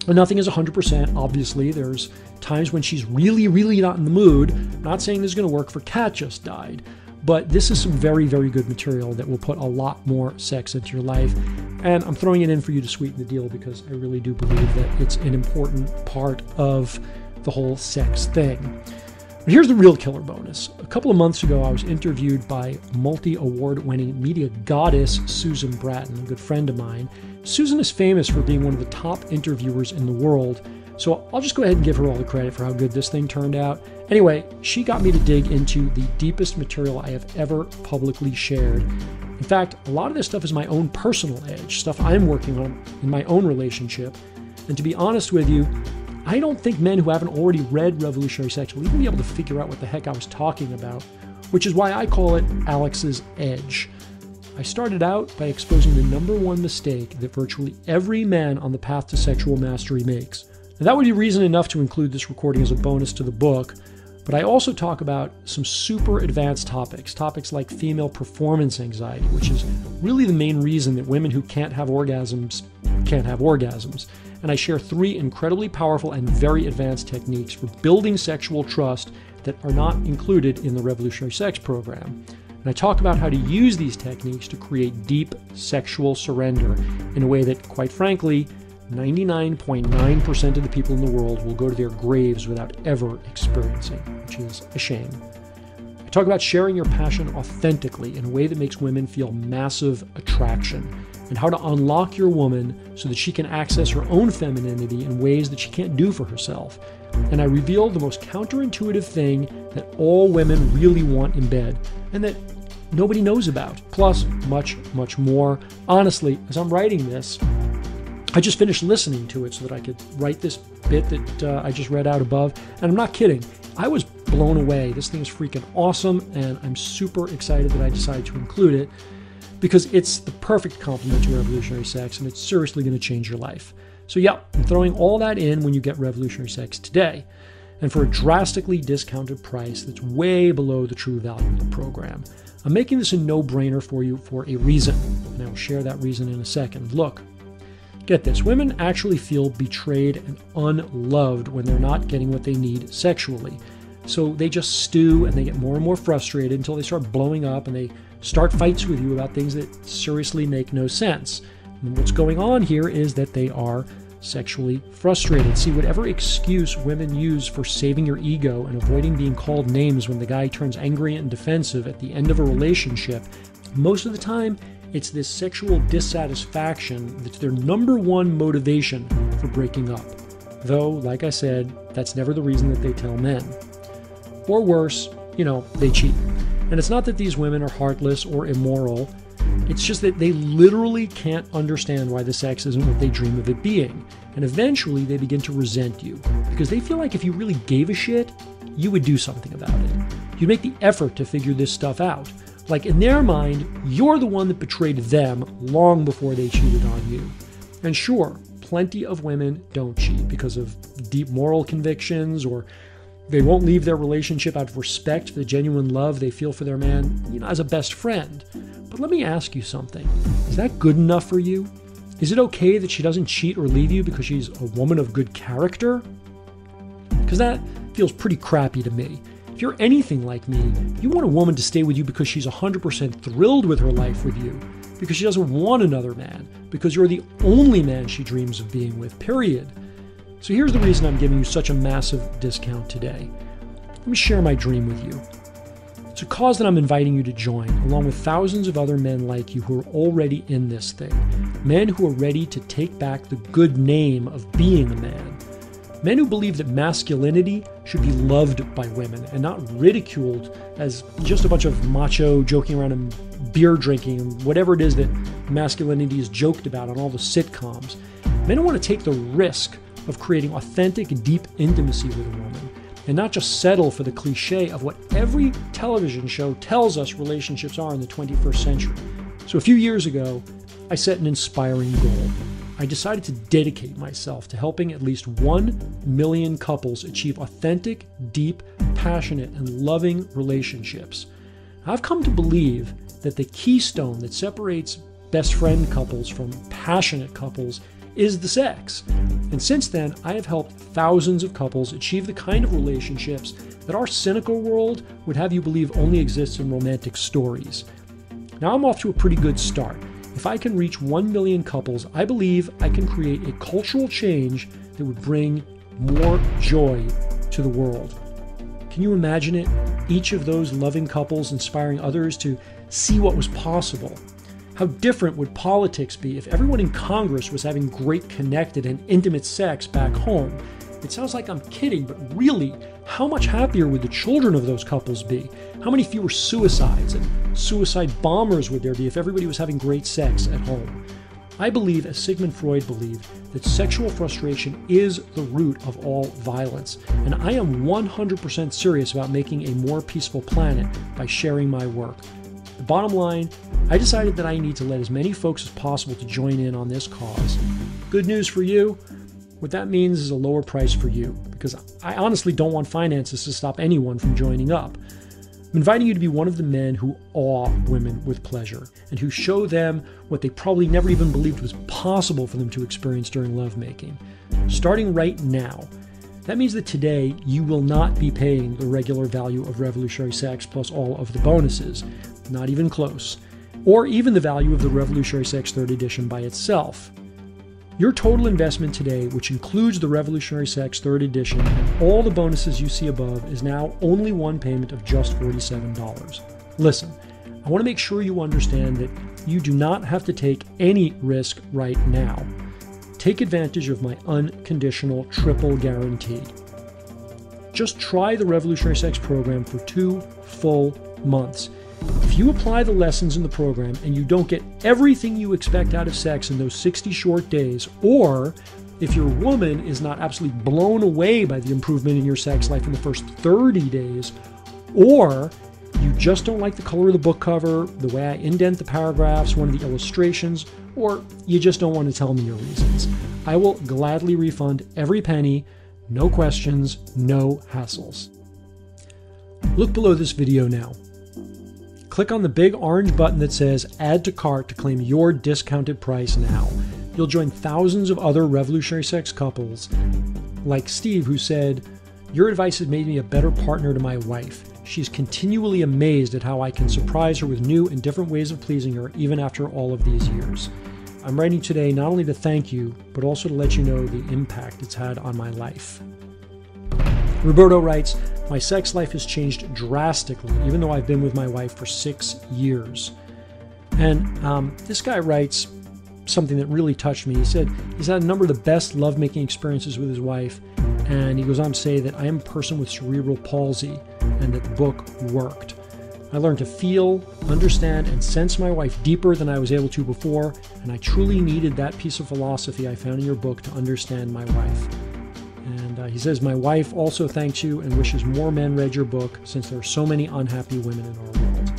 And nothing is 100%, obviously. There's times when she's really, really not in the mood. I'm not saying this is going to work for Cat Just Died, but this is some very, very good material that will put a lot more sex into your life. And I'm throwing it in for you to sweeten the deal because I really do believe that it's an important part of the whole sex thing. But here's the real killer bonus. A couple of months ago, I was interviewed by multi-award-winning media goddess Susan Bratton, a good friend of mine. Susan is famous for being one of the top interviewers in the world, so I'll just go ahead and give her all the credit for how good this thing turned out. Anyway, she got me to dig into the deepest material I have ever publicly shared. In fact, a lot of this stuff is my own personal edge, stuff I'm working on in my own relationship. And to be honest with you, I don't think men who haven't already read Revolutionary Sex will even be able to figure out what the heck I was talking about, which is why I call it Alex's Edge. I started out by exposing the #1 mistake that virtually every man on the path to sexual mastery makes. Now, that would be reason enough to include this recording as a bonus to the book, but I also talk about some super advanced topics like female performance anxiety, which is really the main reason that women who can't have orgasms can't have orgasms. And I share 3 incredibly powerful and very advanced techniques for building sexual trust that are not included in the Revolutionary Sex program. And I talk about how to use these techniques to create deep sexual surrender in a way that, quite frankly, 99.9% of the people in the world will go to their graves without ever experiencing, which is a shame. I talk about sharing your passion authentically in a way that makes women feel massive attraction, and how to unlock your woman so that she can access her own femininity in ways that she can't do for herself. And I reveal the most counterintuitive thing that all women really want in bed, and that nobody knows about, plus much, much more. Honestly, as I'm writing this, I just finished listening to it so that I could write this bit that I just read out above, and I'm not kidding. I was blown away. This thing is freaking awesome, and I'm super excited that I decided to include it because it's the perfect complement to Revolutionary Sex, and it's seriously going to change your life. So yeah, I'm throwing all that in when you get Revolutionary Sex today, and for a drastically discounted price that's way below the true value of the program. I'm making this a no-brainer for you for a reason, and I will share that reason in a second. Look, get this, women actually feel betrayed and unloved when they're not getting what they need sexually. So they just stew and they get more and more frustrated until they start blowing up and they start fights with you about things that seriously make no sense. And what's going on here is that they are sexually frustrated. See, whatever excuse women use for saving your ego and avoiding being called names when the guy turns angry and defensive at the end of a relationship, most of the time it's this sexual dissatisfaction that's their number one motivation for breaking up. Though, like I said, that's never the reason that they tell men. Or worse, they cheat. And it's not that these women are heartless or immoral. It's just that they literally can't understand why the sex isn't what they dream of it being. And eventually they begin to resent you because they feel like if you really gave a shit, you would do something about it. You'd make the effort to figure this stuff out. Like in their mind, you're the one that betrayed them long before they cheated on you. And sure, plenty of women don't cheat because of deep moral convictions, or they won't leave their relationship out of respect for the genuine love they feel for their man, as a best friend. But let me ask you something. Is that good enough for you? Is it okay that she doesn't cheat or leave you because she's a woman of good character? Because that feels pretty crappy to me. If you're anything like me, you want a woman to stay with you because she's 100% thrilled with her life with you, because she doesn't want another man, because you're the only man she dreams of being with, period. So here's the reason I'm giving you such a massive discount today. Let me share my dream with you. It's a cause that I'm inviting you to join, along with thousands of other men like you who are already in this thing. Men who are ready to take back the good name of being a man. Men who believe that masculinity should be loved by women and not ridiculed as just a bunch of macho joking around and beer drinking and whatever it is that masculinity is joked about on all the sitcoms. Men who want to take the risk of creating authentic, deep intimacy with a woman and not just settle for the cliche of what every television show tells us relationships are in the 21st century. So a few years ago, I set an inspiring goal. I decided to dedicate myself to helping at least 1 million couples achieve authentic, deep, passionate, and loving relationships. I've come to believe that the keystone that separates best friend couples from passionate couples is the sex. And since then, I have helped thousands of couples achieve the kind of relationships that our cynical world would have you believe only exists in romantic stories. Now I'm off to a pretty good start. If I can reach 1 million couples, I believe I can create a cultural change that would bring more joy to the world. Can you imagine it? Each of those loving couples inspiring others to see what was possible. How different would politics be if everyone in Congress was having great, connected, and intimate sex back home? It sounds like I'm kidding, but really, how much happier would the children of those couples be? How many fewer suicides and suicide bombers would there be if everybody was having great sex at home? I believe, as Sigmund Freud believed, that sexual frustration is the root of all violence, and I am 100% serious about making a more peaceful planet by sharing my work. The bottom line, I decided that I need to let as many folks as possible to join in on this cause. Good news for you, what that means is a lower price for you, because I honestly don't want finances to stop anyone from joining up. I'm inviting you to be one of the men who awe women with pleasure and who show them what they probably never even believed was possible for them to experience during lovemaking. Starting right now, that means that today you will not be paying the regular value of Revolutionary Sex plus all of the bonuses, not even close, or even the value of the Revolutionary Sex 3rd edition by itself. Your total investment today, which includes the Revolutionary Sex 3rd edition and all the bonuses you see above, is now only one payment of just $47. Listen, I want to make sure you understand that you do not have to take any risk right now. Take advantage of my unconditional triple guarantee. Just try the Revolutionary Sex program for 2 full months. If you apply the lessons in the program and you don't get everything you expect out of sex in those 60 short days, or if your woman is not absolutely blown away by the improvement in your sex life in the first 30 days, or you just don't like the color of the book cover, the way I indent the paragraphs, one of the illustrations, or you just don't want to tell me your reasons, I will gladly refund every penny, no questions, no hassles. Look below this video now. Click on the big orange button that says Add to Cart to claim your discounted price now. You'll join thousands of other revolutionary sex couples, like Steve, who said, "Your advice has made me a better partner to my wife. She's continually amazed at how I can surprise her with new and different ways of pleasing her, even after all of these years. I'm writing today not only to thank you, but also to let you know the impact it's had on my life." Roberto writes, "My sex life has changed drastically, even though I've been with my wife for 6 years." And this guy writes something that really touched me. He said he's had a number of the best lovemaking experiences with his wife, and he goes on to say that I am a person with cerebral palsy, and that the book worked. I learned to feel, understand, and sense my wife deeper than I was able to before, and I truly needed that piece of philosophy I found in your book to understand my wife. And he says, my wife also thanks you and wishes more men read your book since there are so many unhappy women in our world.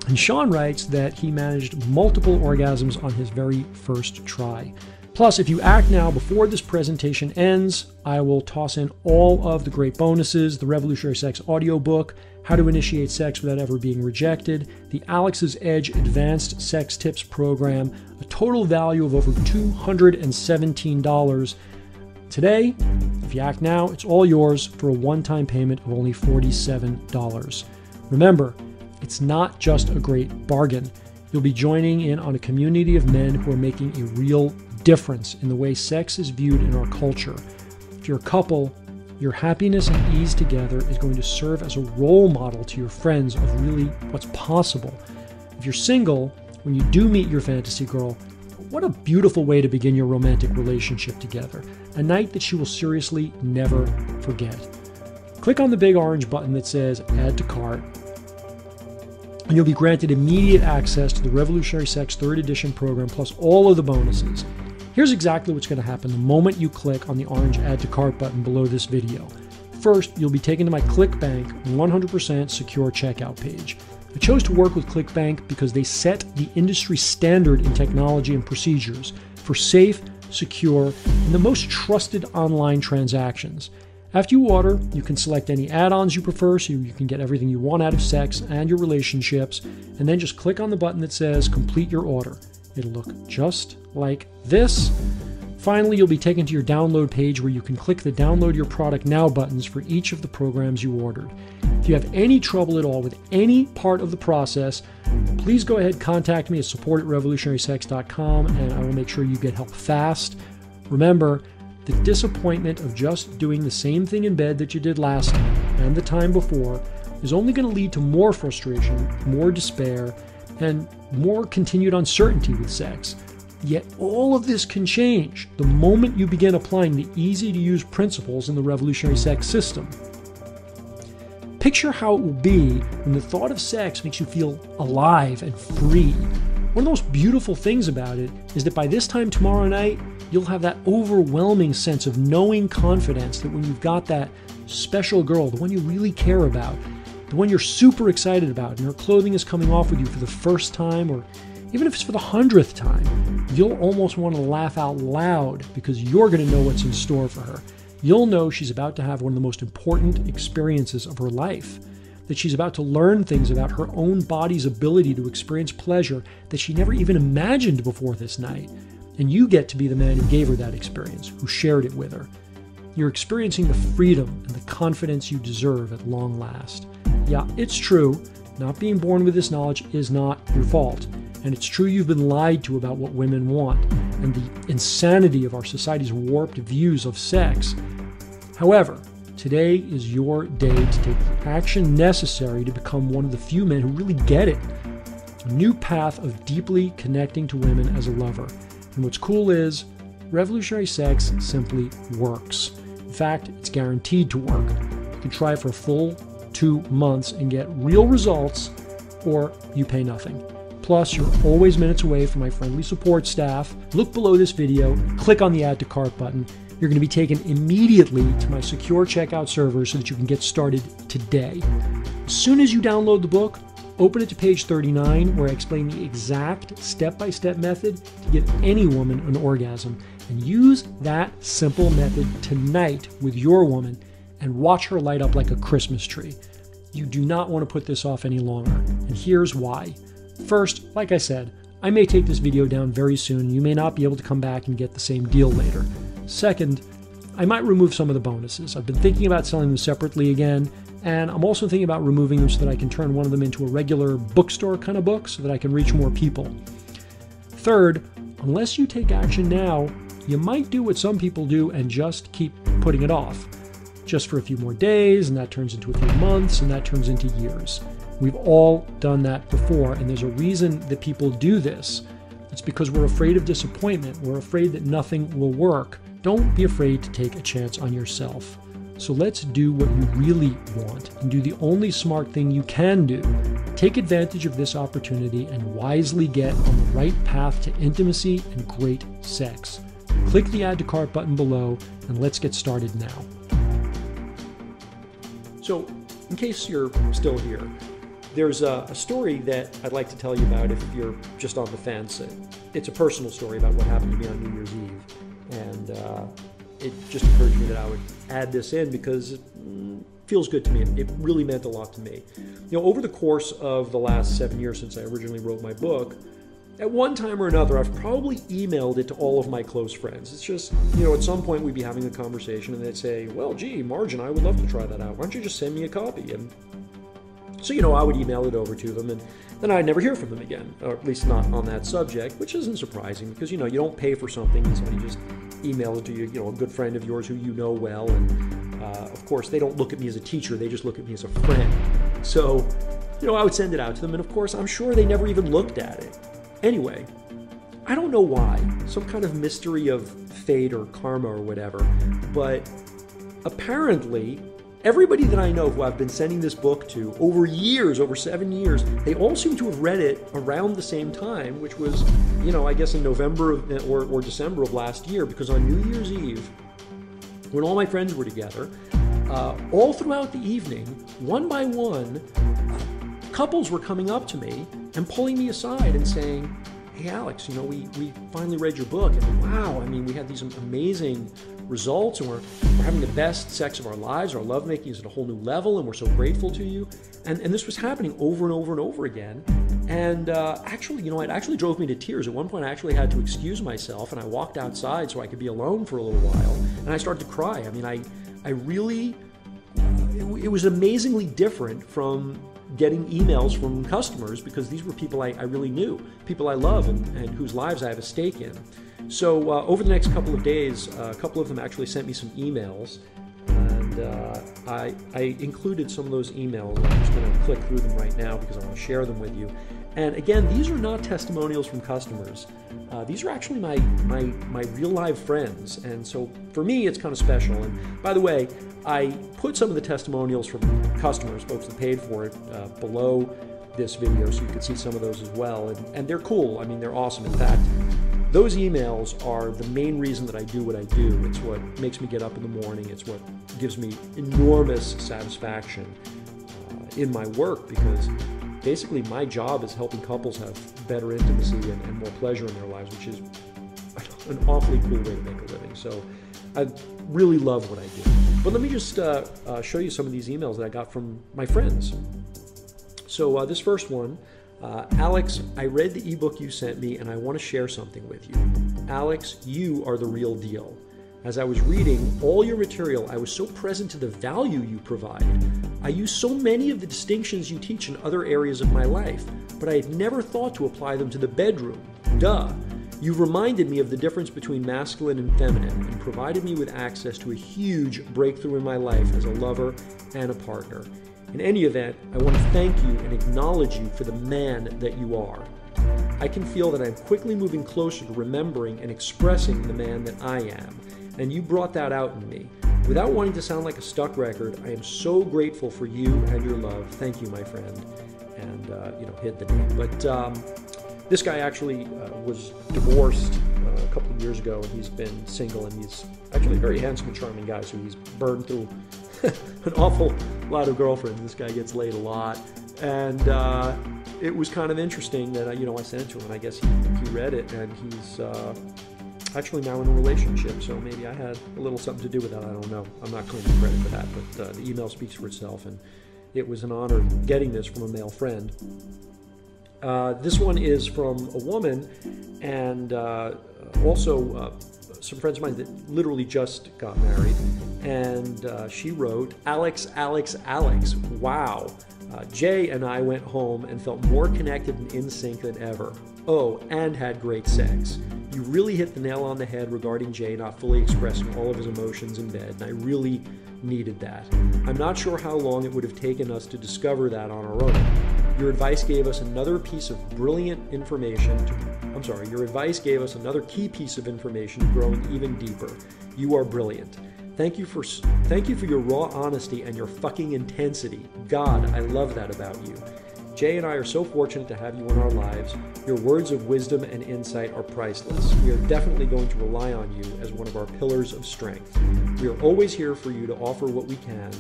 And Sean writes that he managed multiple orgasms on his very first try. Plus, if you act now before this presentation ends, I will toss in all of the great bonuses: the Revolutionary Sex audiobook, How to Initiate Sex Without Ever Being Rejected, the Alex's Edge Advanced Sex Tips Program, a total value of over $217. Today, if you act now, it's all yours for a one-time payment of only $47. Remember, it's not just a great bargain. You'll be joining in on a community of men who are making a real difference in the way sex is viewed in our culture. If you're a couple, your happiness and ease together is going to serve as a role model to your friends of really what's possible. If you're single, when you do meet your fantasy girl, what a beautiful way to begin your romantic relationship together. A night that she will seriously never forget. Click on the big orange button that says Add to Cart, and you'll be granted immediate access to the Revolutionary Sex 3rd Edition program plus all of the bonuses. Here's exactly what's going to happen the moment you click on the orange Add to Cart button below this video. First, you'll be taken to my ClickBank 100% secure checkout page. I chose to work with ClickBank because they set the industry standard in technology and procedures for safe, secure, and the most trusted online transactions. After you order, you can select any add-ons you prefer so you can get everything you want out of sex and your relationships, and then just click on the button that says Complete Your Order. It'll look just like this. Finally, you'll be taken to your download page where you can click the Download Your Product Now buttons for each of the programs you ordered. If you have any trouble at all with any part of the process, please go ahead and contact me at support@revolutionarysex.com, and I will make sure you get help fast. Remember, the disappointment of just doing the same thing in bed that you did last time and the time before is only going to lead to more frustration, more despair, and more continued uncertainty with sex. Yet all of this can change the moment you begin applying the easy-to-use principles in the Revolutionary Sex system. Picture how it will be when the thought of sex makes you feel alive and free. One of the most beautiful things about it is that by this time tomorrow night, you'll have that overwhelming sense of knowing confidence that when you've got that special girl, the one you really care about, the one you're super excited about, and her clothing is coming off with you for the first time, or even if it's for the 100th time, you'll almost want to laugh out loud because you're going to know what's in store for her. You'll know she's about to have one of the most important experiences of her life, that she's about to learn things about her own body's ability to experience pleasure that she never even imagined before this night. And you get to be the man who gave her that experience, who shared it with her. You're experiencing the freedom and the confidence you deserve at long last. Yeah, it's true. Not being born with this knowledge is not your fault. And it's true you've been lied to about what women want and the insanity of our society's warped views of sex. However, today is your day to take the action necessary to become one of the few men who really get it. A new path of deeply connecting to women as a lover. And what's cool is, Revolutionary Sex simply works. In fact, it's guaranteed to work. You can try it for a full 2 months and get real results, or you pay nothing. Plus, you're always minutes away from my friendly support staff. Look below this video, click on the Add to Cart button, you're going to be taken immediately to my secure checkout server so that you can get started today. As soon as you download the book, open it to page 39 where I explain the exact step-by-step method to get any woman an orgasm. And use that simple method tonight with your woman and watch her light up like a Christmas tree. You do not want to put this off any longer, and here's why. First, like I said, I may take this video down very soon. You may not be able to come back and get the same deal later. Second, I might remove some of the bonuses. I've been thinking about selling them separately again, and I'm also thinking about removing them so that I can turn one of them into a regular bookstore kind of book so that I can reach more people. Third, unless you take action now, you might do what some people do and just keep putting it off. Just for a few more days, and that turns into a few months, and that turns into years. We've all done that before, and there's a reason that people do this. It's because we're afraid of disappointment. We're afraid that nothing will work. Don't be afraid to take a chance on yourself. So let's do what you really want and do the only smart thing you can do. Take advantage of this opportunity and wisely get on the right path to intimacy and great sex. Click the Add to Cart button below, and let's get started now. So, in case you're still here, there's a story that I'd like to tell you about if you're just on the fence. It's a personal story about what happened to me on New Year's Eve. And it just occurred to me that I would add this in because it feels good to me. It really meant a lot to me. You know, over the course of the last 7 years since I originally wrote my book, at one time or another, I've probably emailed it to all of my close friends. It's just, you know, at some point we'd be having a conversation and they'd say, well, gee, Margin, I would love to try that out. Why don't you just send me a copy? And so, you know, I would email it over to them and then I'd never hear from them again, or at least not on that subject, which isn't surprising because, you know, you don't pay for something and somebody just email it to you, you know, a good friend of yours who you know well. And of course, they don't look at me as a teacher, they just look at me as a friend. So, you know, I would send it out to them and of course, I'm sure they never even looked at it. Anyway, I don't know why, some kind of mystery of fate or karma or whatever, but apparently everybody that I know who I've been sending this book to over years, over 7 years, they all seem to have read it around the same time, which was, you know, I guess in November or December of last year, because on New Year's Eve, when all my friends were together, all throughout the evening, one by one, couples were coming up to me and pulling me aside and saying, hey, Alex, you know, we finally read your book, and wow, I mean, we had these amazing results, and we're having the best sex of our lives, our lovemaking is at a whole new level, and we're so grateful to you. And this was happening over and over and over again. And actually, you know, it actually drove me to tears. At one point, I actually had to excuse myself, and I walked outside so I could be alone for a little while, and I started to cry. I mean, I really, it was amazingly different from getting emails from customers because these were people I really knew, people I love and whose lives I have a stake in. So over the next couple of days, a couple of them actually sent me some emails, and I included some of those emails. I'm just going to click through them right now because I want to share them with you. And again, these are not testimonials from customers. These are actually my real live friends, and so for me it's kind of special. And by the way, I put some of the testimonials from customers, folks that paid for it, below this video so you can see some of those as well. And they're cool. I mean, they're awesome. In fact, those emails are the main reason that I do what I do. It's what makes me get up in the morning. It's what gives me enormous satisfaction in my work, because basically my job is helping couples have better intimacy and more pleasure in their lives, which is an awfully cool way to make a living. So I really love what I do. But let me just show you some of these emails that I got from my friends. So this first one, Alex, I read the ebook you sent me and I want to share something with you. Alex, you are the real deal. As I was reading all your material, I was so present to the value you provide. I use so many of the distinctions you teach in other areas of my life, but I had never thought to apply them to the bedroom. Duh. You've reminded me of the difference between masculine and feminine and provided me with access to a huge breakthrough in my life as a lover and a partner. In any event, I want to thank you and acknowledge you for the man that you are. I can feel that I'm quickly moving closer to remembering and expressing the man that I am, and you brought that out in me. Without wanting to sound like a stuck record, I am so grateful for you and your love. Thank you, my friend. And, hit the name. But this guy actually was divorced a couple of years ago, and he's been single, and he's actually actually a very handsome and charming guy, so he's burned through an awful lot of girlfriends. This guy gets laid a lot. And it was kind of interesting that, I sent it to him, and I guess he read it, and he's actually now in a relationship, so maybe I had a little something to do with that. I don't know. I'm not claiming credit for that, but the email speaks for itself, and it was an honor getting this from a male friend. This one is from a woman, and also some friends of mine that literally just got married, and she wrote, Alex, wow. Jay and I went home and felt more connected and in sync than ever. Oh, and had great sex. You really hit the nail on the head regarding Jay not fully expressing all of his emotions in bed, and I really needed that. I'm not sure how long it would have taken us to discover that on our own. Your advice gave us another piece of brilliant information your advice gave us another key piece of information to growing even deeper. You are brilliant. Thank you for your raw honesty and your fucking intensity. God, I love that about you. Jay and I are so fortunate to have you in our lives. Your words of wisdom and insight are priceless. We are definitely going to rely on you as one of our pillars of strength. We are always here for you to offer what we can.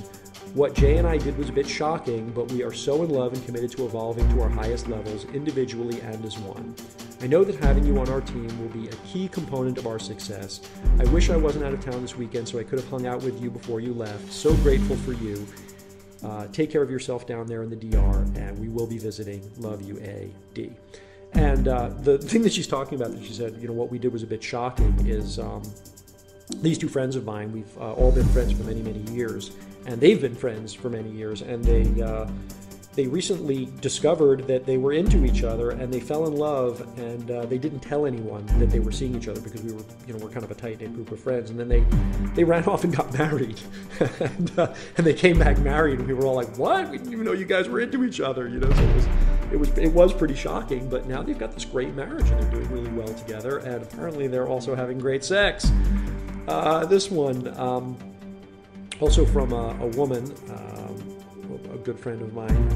What Jay and I did was a bit shocking, but we are so in love and committed to evolving to our highest levels individually and as one. I know that having you on our team will be a key component of our success. I wish I wasn't out of town this weekend so I could have hung out with you before you left. So grateful for you. Take care of yourself down there in the DR, and we will be visiting. Love you, A.D. And the thing that she's talking about, that she said, what we did was a bit shocking, is these two friends of mine, we've all been friends for many, many years, and they've been friends for many years, and they recently discovered that they were into each other, and they fell in love, and they didn't tell anyone that they were seeing each other because we were, we're kind of a tight-knit group of friends, and then they ran off and got married, and they came back married, and we were all like, what? We didn't even know you guys were into each other, so it was pretty shocking, but now they've got this great marriage, and they're doing really well together, and apparently they're also having great sex. This one, also from a woman, a good friend of mine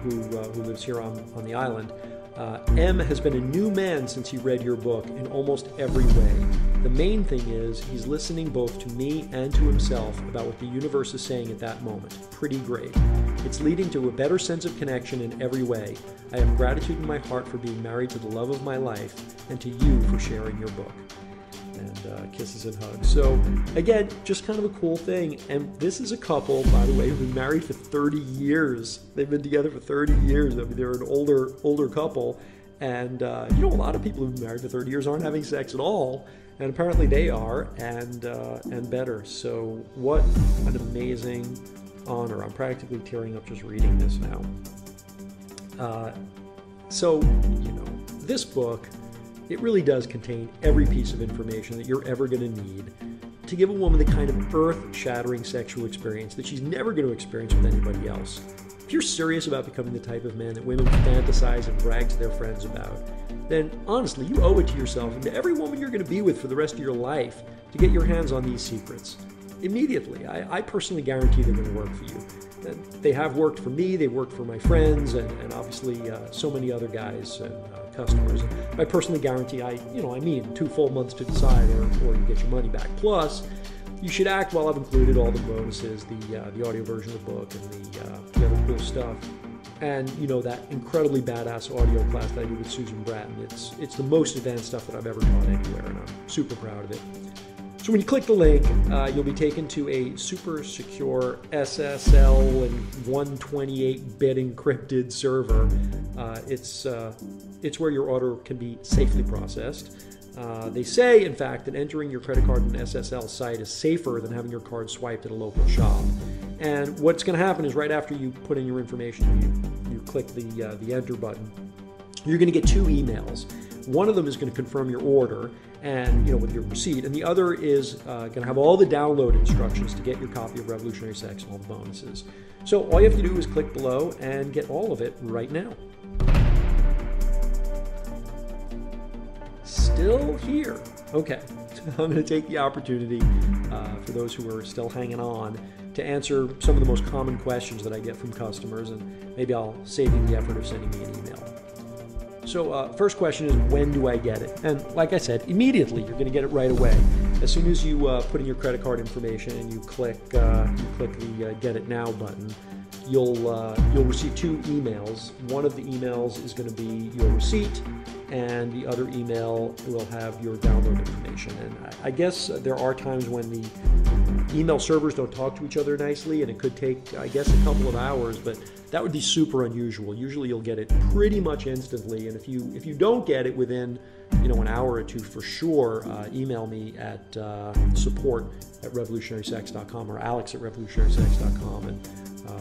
who lives here on the island. M has been a new man since he read your book in almost every way. The main thing is he's listening both to me and to himself about what the universe is saying at that moment. Pretty great. It's leading to a better sense of connection in every way. I have gratitude in my heart for being married to the love of my life, and to you for sharing your book. And kisses and hugs. So again, just kind of a cool thing. And this is a couple, by the way, who've been married for 30 years. They've been together for 30 years. I mean, they're an older couple. And a lot of people who've been married for 30 years aren't having sex at all. And apparently they are, and better. So what an amazing honor. I'm practically tearing up just reading this now. This book, it really does contain every piece of information that you're ever going to need to give a woman the kind of earth-shattering sexual experience that she's never going to experience with anybody else. If you're serious about becoming the type of man that women fantasize and brag to their friends about, then honestly, you owe it to yourself and to every woman you're going to be with for the rest of your life to get your hands on these secrets. Immediately. I personally guarantee they're going to work for you. And they have worked for me, they worked for my friends, and obviously so many other guys and customers. And I personally guarantee, I mean 2 full months to decide, or you get your money back. Plus, you should act while I've included all the bonuses, the audio version of the book, and the other cool stuff. And that incredibly badass audio class that I did with Susan Bratton. It's the most advanced stuff that I've ever taught anywhere, and I'm super proud of it. So when you click the link, you'll be taken to a super secure SSL and 128-bit encrypted server. It's where your order can be safely processed. They say, in fact, that entering your credit card in an SSL site is safer than having your card swiped at a local shop. And what's going to happen is right after you put in your information, you click the enter button, you're going to get 2 emails. One of them is going to confirm your order and with your receipt, and the other is going to have all the download instructions to get your copy of Revolutionary Sex and all the bonuses. So all you have to do is click below and get all of it right now. Still here. Okay, I'm going to take the opportunity for those who are still hanging on to answer some of the most common questions that I get from customers, and maybe I'll save you the effort of sending me an email. So first question is, when do I get it? And like I said, immediately. You're going to get it right away. As soon as you put in your credit card information and you click the Get It Now button, you'll receive 2 emails. One of the emails is going to be your receipt, and the other email will have your download information. And I guess there are times when the email servers don't talk to each other nicely, and it could take, I guess, a couple of hours, but that would be super unusual. Usually you'll get it pretty much instantly, and if you don't get it within an hour or 2 for sure, email me at support@revolutionarysex.com or alex@revolutionarysex.com, and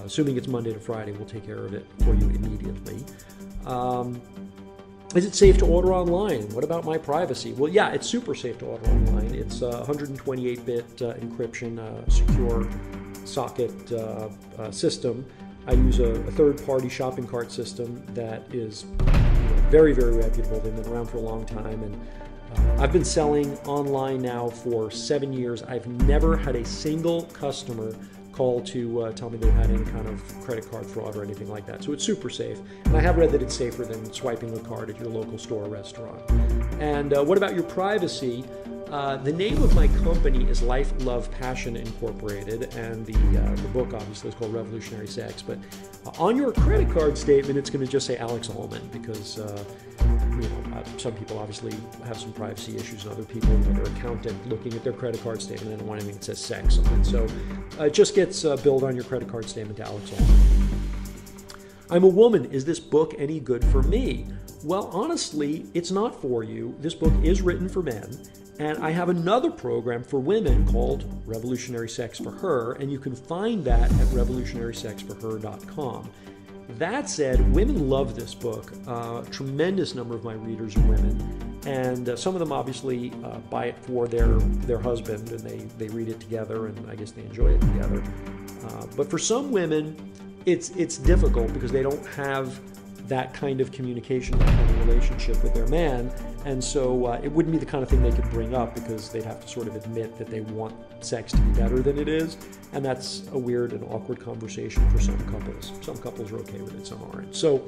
assuming it's Monday to Friday, we'll take care of it for you immediately. Is it safe to order online? What about my privacy? Well, yeah, it's super safe to order online. It's 128-bit encryption, secure socket system. I use a third-party shopping cart system that is very, very reputable. They've been around for a long time, and I've been selling online now for 7 years. I've never had a single customer call to tell me they had any kind of credit card fraud or anything like that. So it's super safe. And I have read that it's safer than swiping a card at your local store or restaurant. And what about your privacy? The name of my company is Life, Love, Passion Incorporated, and the book obviously is called Revolutionary Sex. But on your credit card statement, it's going to just say Alex Allman, because some people obviously have some privacy issues, and other people, their accountant looking at their credit card statement, they don't want anything that says sex on it. So it just gets billed on your credit card statement to Alex Allman. I'm a woman. Is this book any good for me? Well, honestly, it's not for you. This book is written for men. And I have another program for women called Revolutionary Sex for Her, and you can find that at revolutionarysexforher.com. That said, women love this book. A tremendous number of my readers are women, and some of them obviously buy it for their husband, and they read it together, and I guess they enjoy it together. But for some women, it's difficult because they don't have that kind of communication, that kind of relationship with their man, and so it wouldn't be the kind of thing they could bring up, because they'd have to sort of admit that they want sex to be better than it is, and that's a weird and awkward conversation for some couples. Some couples are okay with it, some aren't. So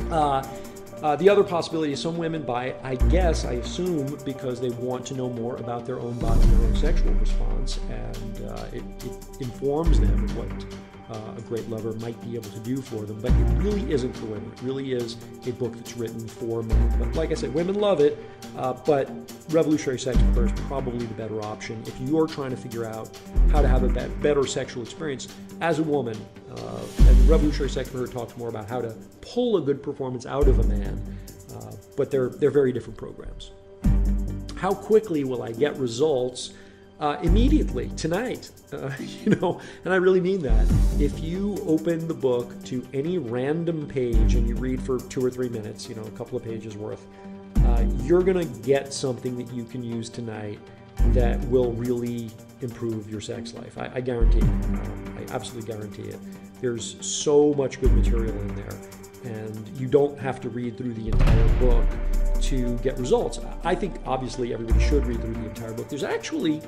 the other possibility is some women buy, I assume, because they want to know more about their own body and their own sexual response, and it informs them of what a great lover might be able to do for them. But it really isn't for women. It really is a book that's written for men. But like I said, women love it, but Revolutionary Sex for Her is probably the better option if you're trying to figure out how to have a better sexual experience as a woman. And Revolutionary Sex for Her talks more about how to pull a good performance out of a man, but they're very different programs. How quickly will I get results? Immediately, tonight, and I really mean that. If you open the book to any random page and you read for 2 or 3 minutes, a couple of pages worth, you're going to get something that you can use tonight that will really improve your sex life. I guarantee it. I absolutely guarantee it. There's so much good material in there, and you don't have to read through the entire book to get results. I think obviously everybody should read through the entire book. There's actually,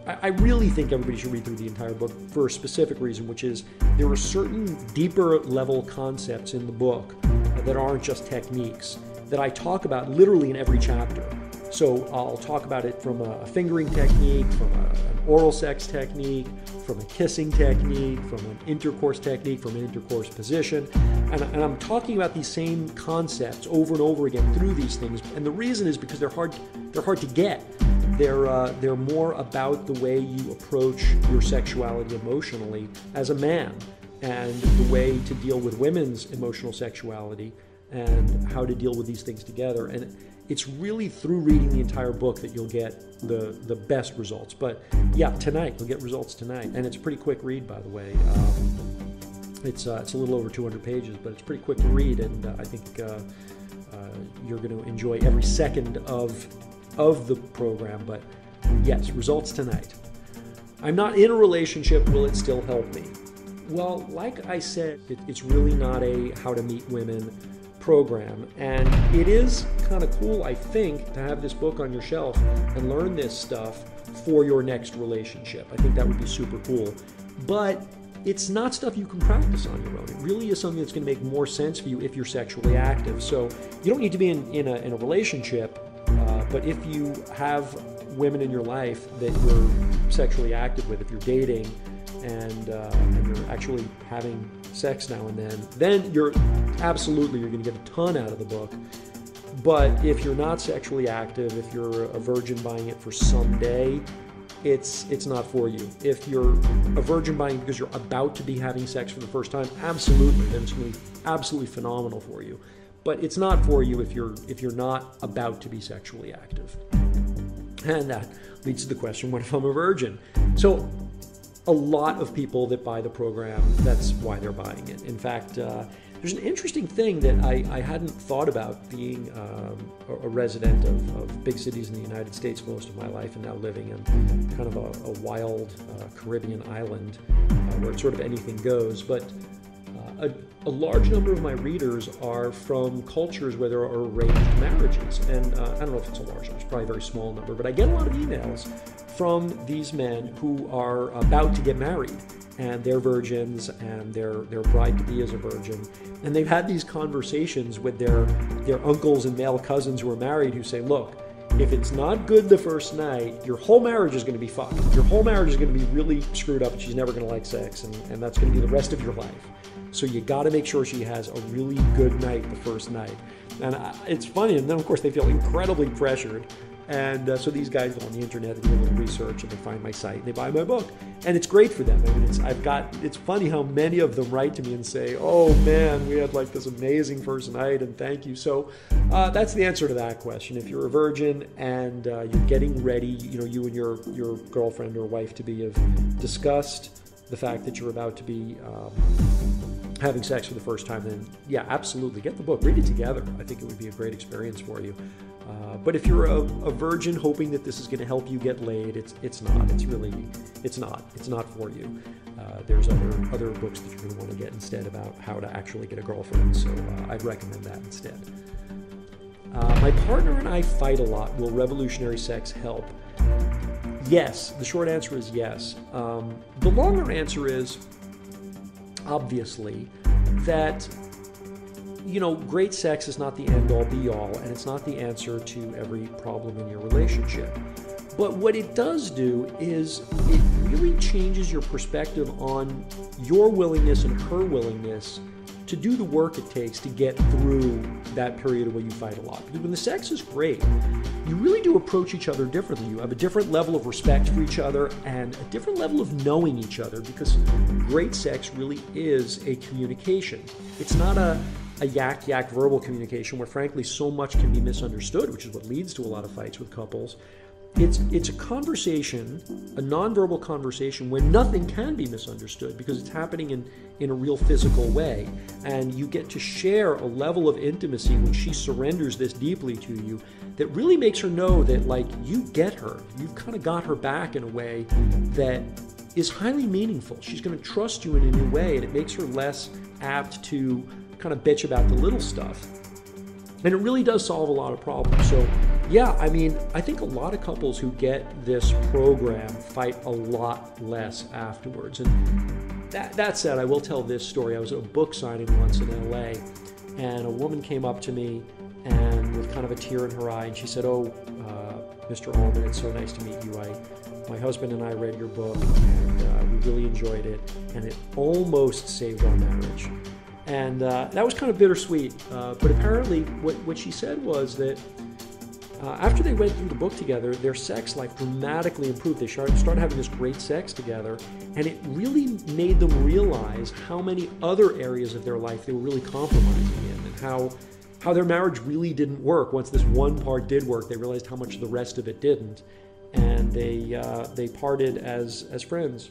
I really think everybody should read through the entire book for a specific reason, which is there are certain deeper level concepts in the book that aren't just techniques that I talk about literally in every chapter. So I'll talk about it from a fingering technique, from an oral sex technique, from a kissing technique, from an intercourse technique, from an intercourse position. And I'm talking about these same concepts over and over again through these things. And the reason is because they're hard to get. They're more about the way you approach your sexuality emotionally as a man, and the way to deal with women's emotional sexuality, and how to deal with these things together. And it's really through reading the entire book that you'll get the best results. But yeah, tonight, you'll get results tonight. And it's a pretty quick read, by the way. It's a little over 200 pages, but it's pretty quick to read, and I think you're going to enjoy every second of the program. But yes, results tonight. I'm not in a relationship. Will it still help me? Well, like I said, it's really not a how to meet women program, and it is kind of cool, I think, to have this book on your shelf and learn this stuff for your next relationship. I think that would be super cool. But it's not stuff you can practice on your own. It really is something that's going to make more sense for you if you're sexually active. So you don't need to be in a relationship, but if you have women in your life that you're sexually active with, if you're dating and you're actually having sex now and then you're going to get a ton out of the book. But if you're not sexually active, if you're a virgin buying it for someday, it's not for you. If you're a virgin buying because you're about to be having sex for the first time, absolutely, then it's going to be absolutely phenomenal for you. But it's not for you if you're not about to be sexually active. And that leads to the question, what if I'm a virgin? So a lot of people that buy the program, that's why they're buying it. In fact, there's an interesting thing that I hadn't thought about, being a resident of big cities in the United States most of my life, and now living in kind of a wild Caribbean island where it's sort of anything goes. But a large number of my readers are from cultures where there are arranged marriages. And I don't know if it's a large number, it's probably a very small number, but I get a lot of emails from these men who are about to get married, and they're virgins, and their bride-to-be is a virgin. And they've had these conversations with their uncles and male cousins who are married, who say, look, if it's not good the first night, your whole marriage is going to be fucked. Your whole marriage is going to be really screwed up, and she's never going to like sex, and that's going to be the rest of your life. So you got to make sure she has a really good night the first night. And it's funny, and then of course they feel incredibly pressured. And so these guys go on the internet, they do a little research, and they find my site, and they buy my book. And it's great for them. I mean, it's funny how many of them write to me and say, oh man, we had like this amazing first night, and thank you. So that's the answer to that question. If you're a virgin and you're getting ready, you and your girlfriend or wife to be have discussed the fact that you're about to be having sex for the first time, then yeah, absolutely, get the book, read it together. I think it would be a great experience for you. But if you're a virgin hoping that this is going to help you get laid, it's not. It's not for you. There's other books that you're going to want to get instead about how to actually get a girlfriend. So I'd recommend that instead. My partner and I fight a lot. Will revolutionary sex help? Yes. The short answer is yes. The longer answer is, obviously, that great sex is not the end-all, be-all, and it's not the answer to every problem in your relationship. But what it does do is it really changes your perspective on your willingness and her willingness to do the work it takes to get through that period where you fight a lot. Because when the sex is great, you really do approach each other differently. You have a different level of respect for each other and a different level of knowing each other, because great sex really is a communication. It's not a yak verbal communication where frankly so much can be misunderstood, which is what leads to a lot of fights with couples. It's a conversation, a nonverbal conversation where nothing can be misunderstood because it's happening in a real physical way. And you get to share a level of intimacy when she surrenders this deeply to you that really makes her know that, like, you get her. You've kind of got her back in a way that is highly meaningful. She's going to trust you in a new way, and it makes her less apt to kind of bitch about the little stuff. And it really does solve a lot of problems. So yeah, I mean, I think a lot of couples who get this program fight a lot less afterwards. And that said, I will tell this story. I was at a book signing once in LA, and a woman came up to me and with kind of a tear in her eye, and she said, Mr. Allman, it's so nice to meet you. My husband and I read your book, and we really enjoyed it, and it almost saved our marriage. And that was kind of bittersweet, but apparently what she said was that after they went through the book together, their sex life dramatically improved. They started having this great sex together, and it really made them realize how many other areas of their life they were really compromising in, and how their marriage really didn't work. Once this one part did work, they realized how much the rest of it didn't, and they parted as friends.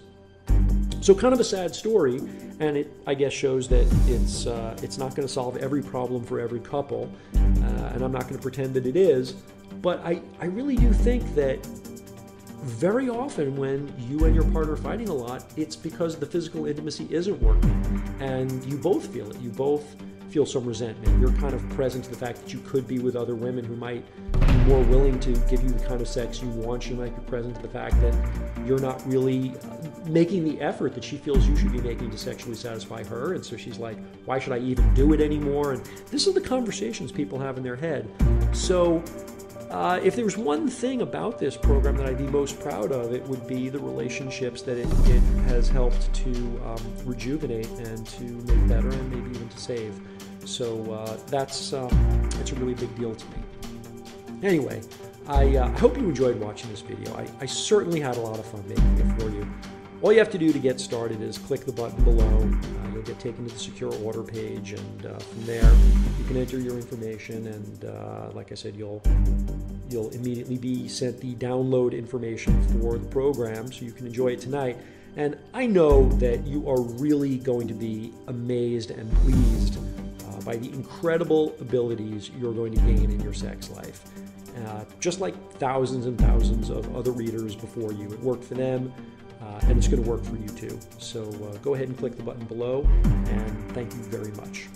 So kind of a sad story, and it, I guess, shows that it's not going to solve every problem for every couple, and I'm not going to pretend that it is, but I really do think that very often when you and your partner are fighting a lot, it's because the physical intimacy isn't working, and you both feel it. You both feel some resentment. You're kind of present to the fact that you could be with other women who might be more willing to give you the kind of sex you want. You might be present to the fact that you're not really making the effort that she feels you should be making to sexually satisfy her. And so she's like, why should I even do it anymore? And this is the conversations people have in their head. So if there's one thing about this program that I'd be most proud of, it would be the relationships that it has helped to rejuvenate and to make better and maybe even to save. So that's a really big deal to me. Anyway, I hope you enjoyed watching this video. I certainly had a lot of fun making it for you. All you have to do to get started is click the button below. You'll get taken to the secure order page, and from there you can enter your information, and like I said, you'll immediately be sent the download information for the program so you can enjoy it tonight. And I know that you are really going to be amazed and pleased by the incredible abilities you're going to gain in your sex life. Just like thousands and thousands of other readers before you. It worked for them, and it's going to work for you too. So go ahead and click the button below, and thank you very much.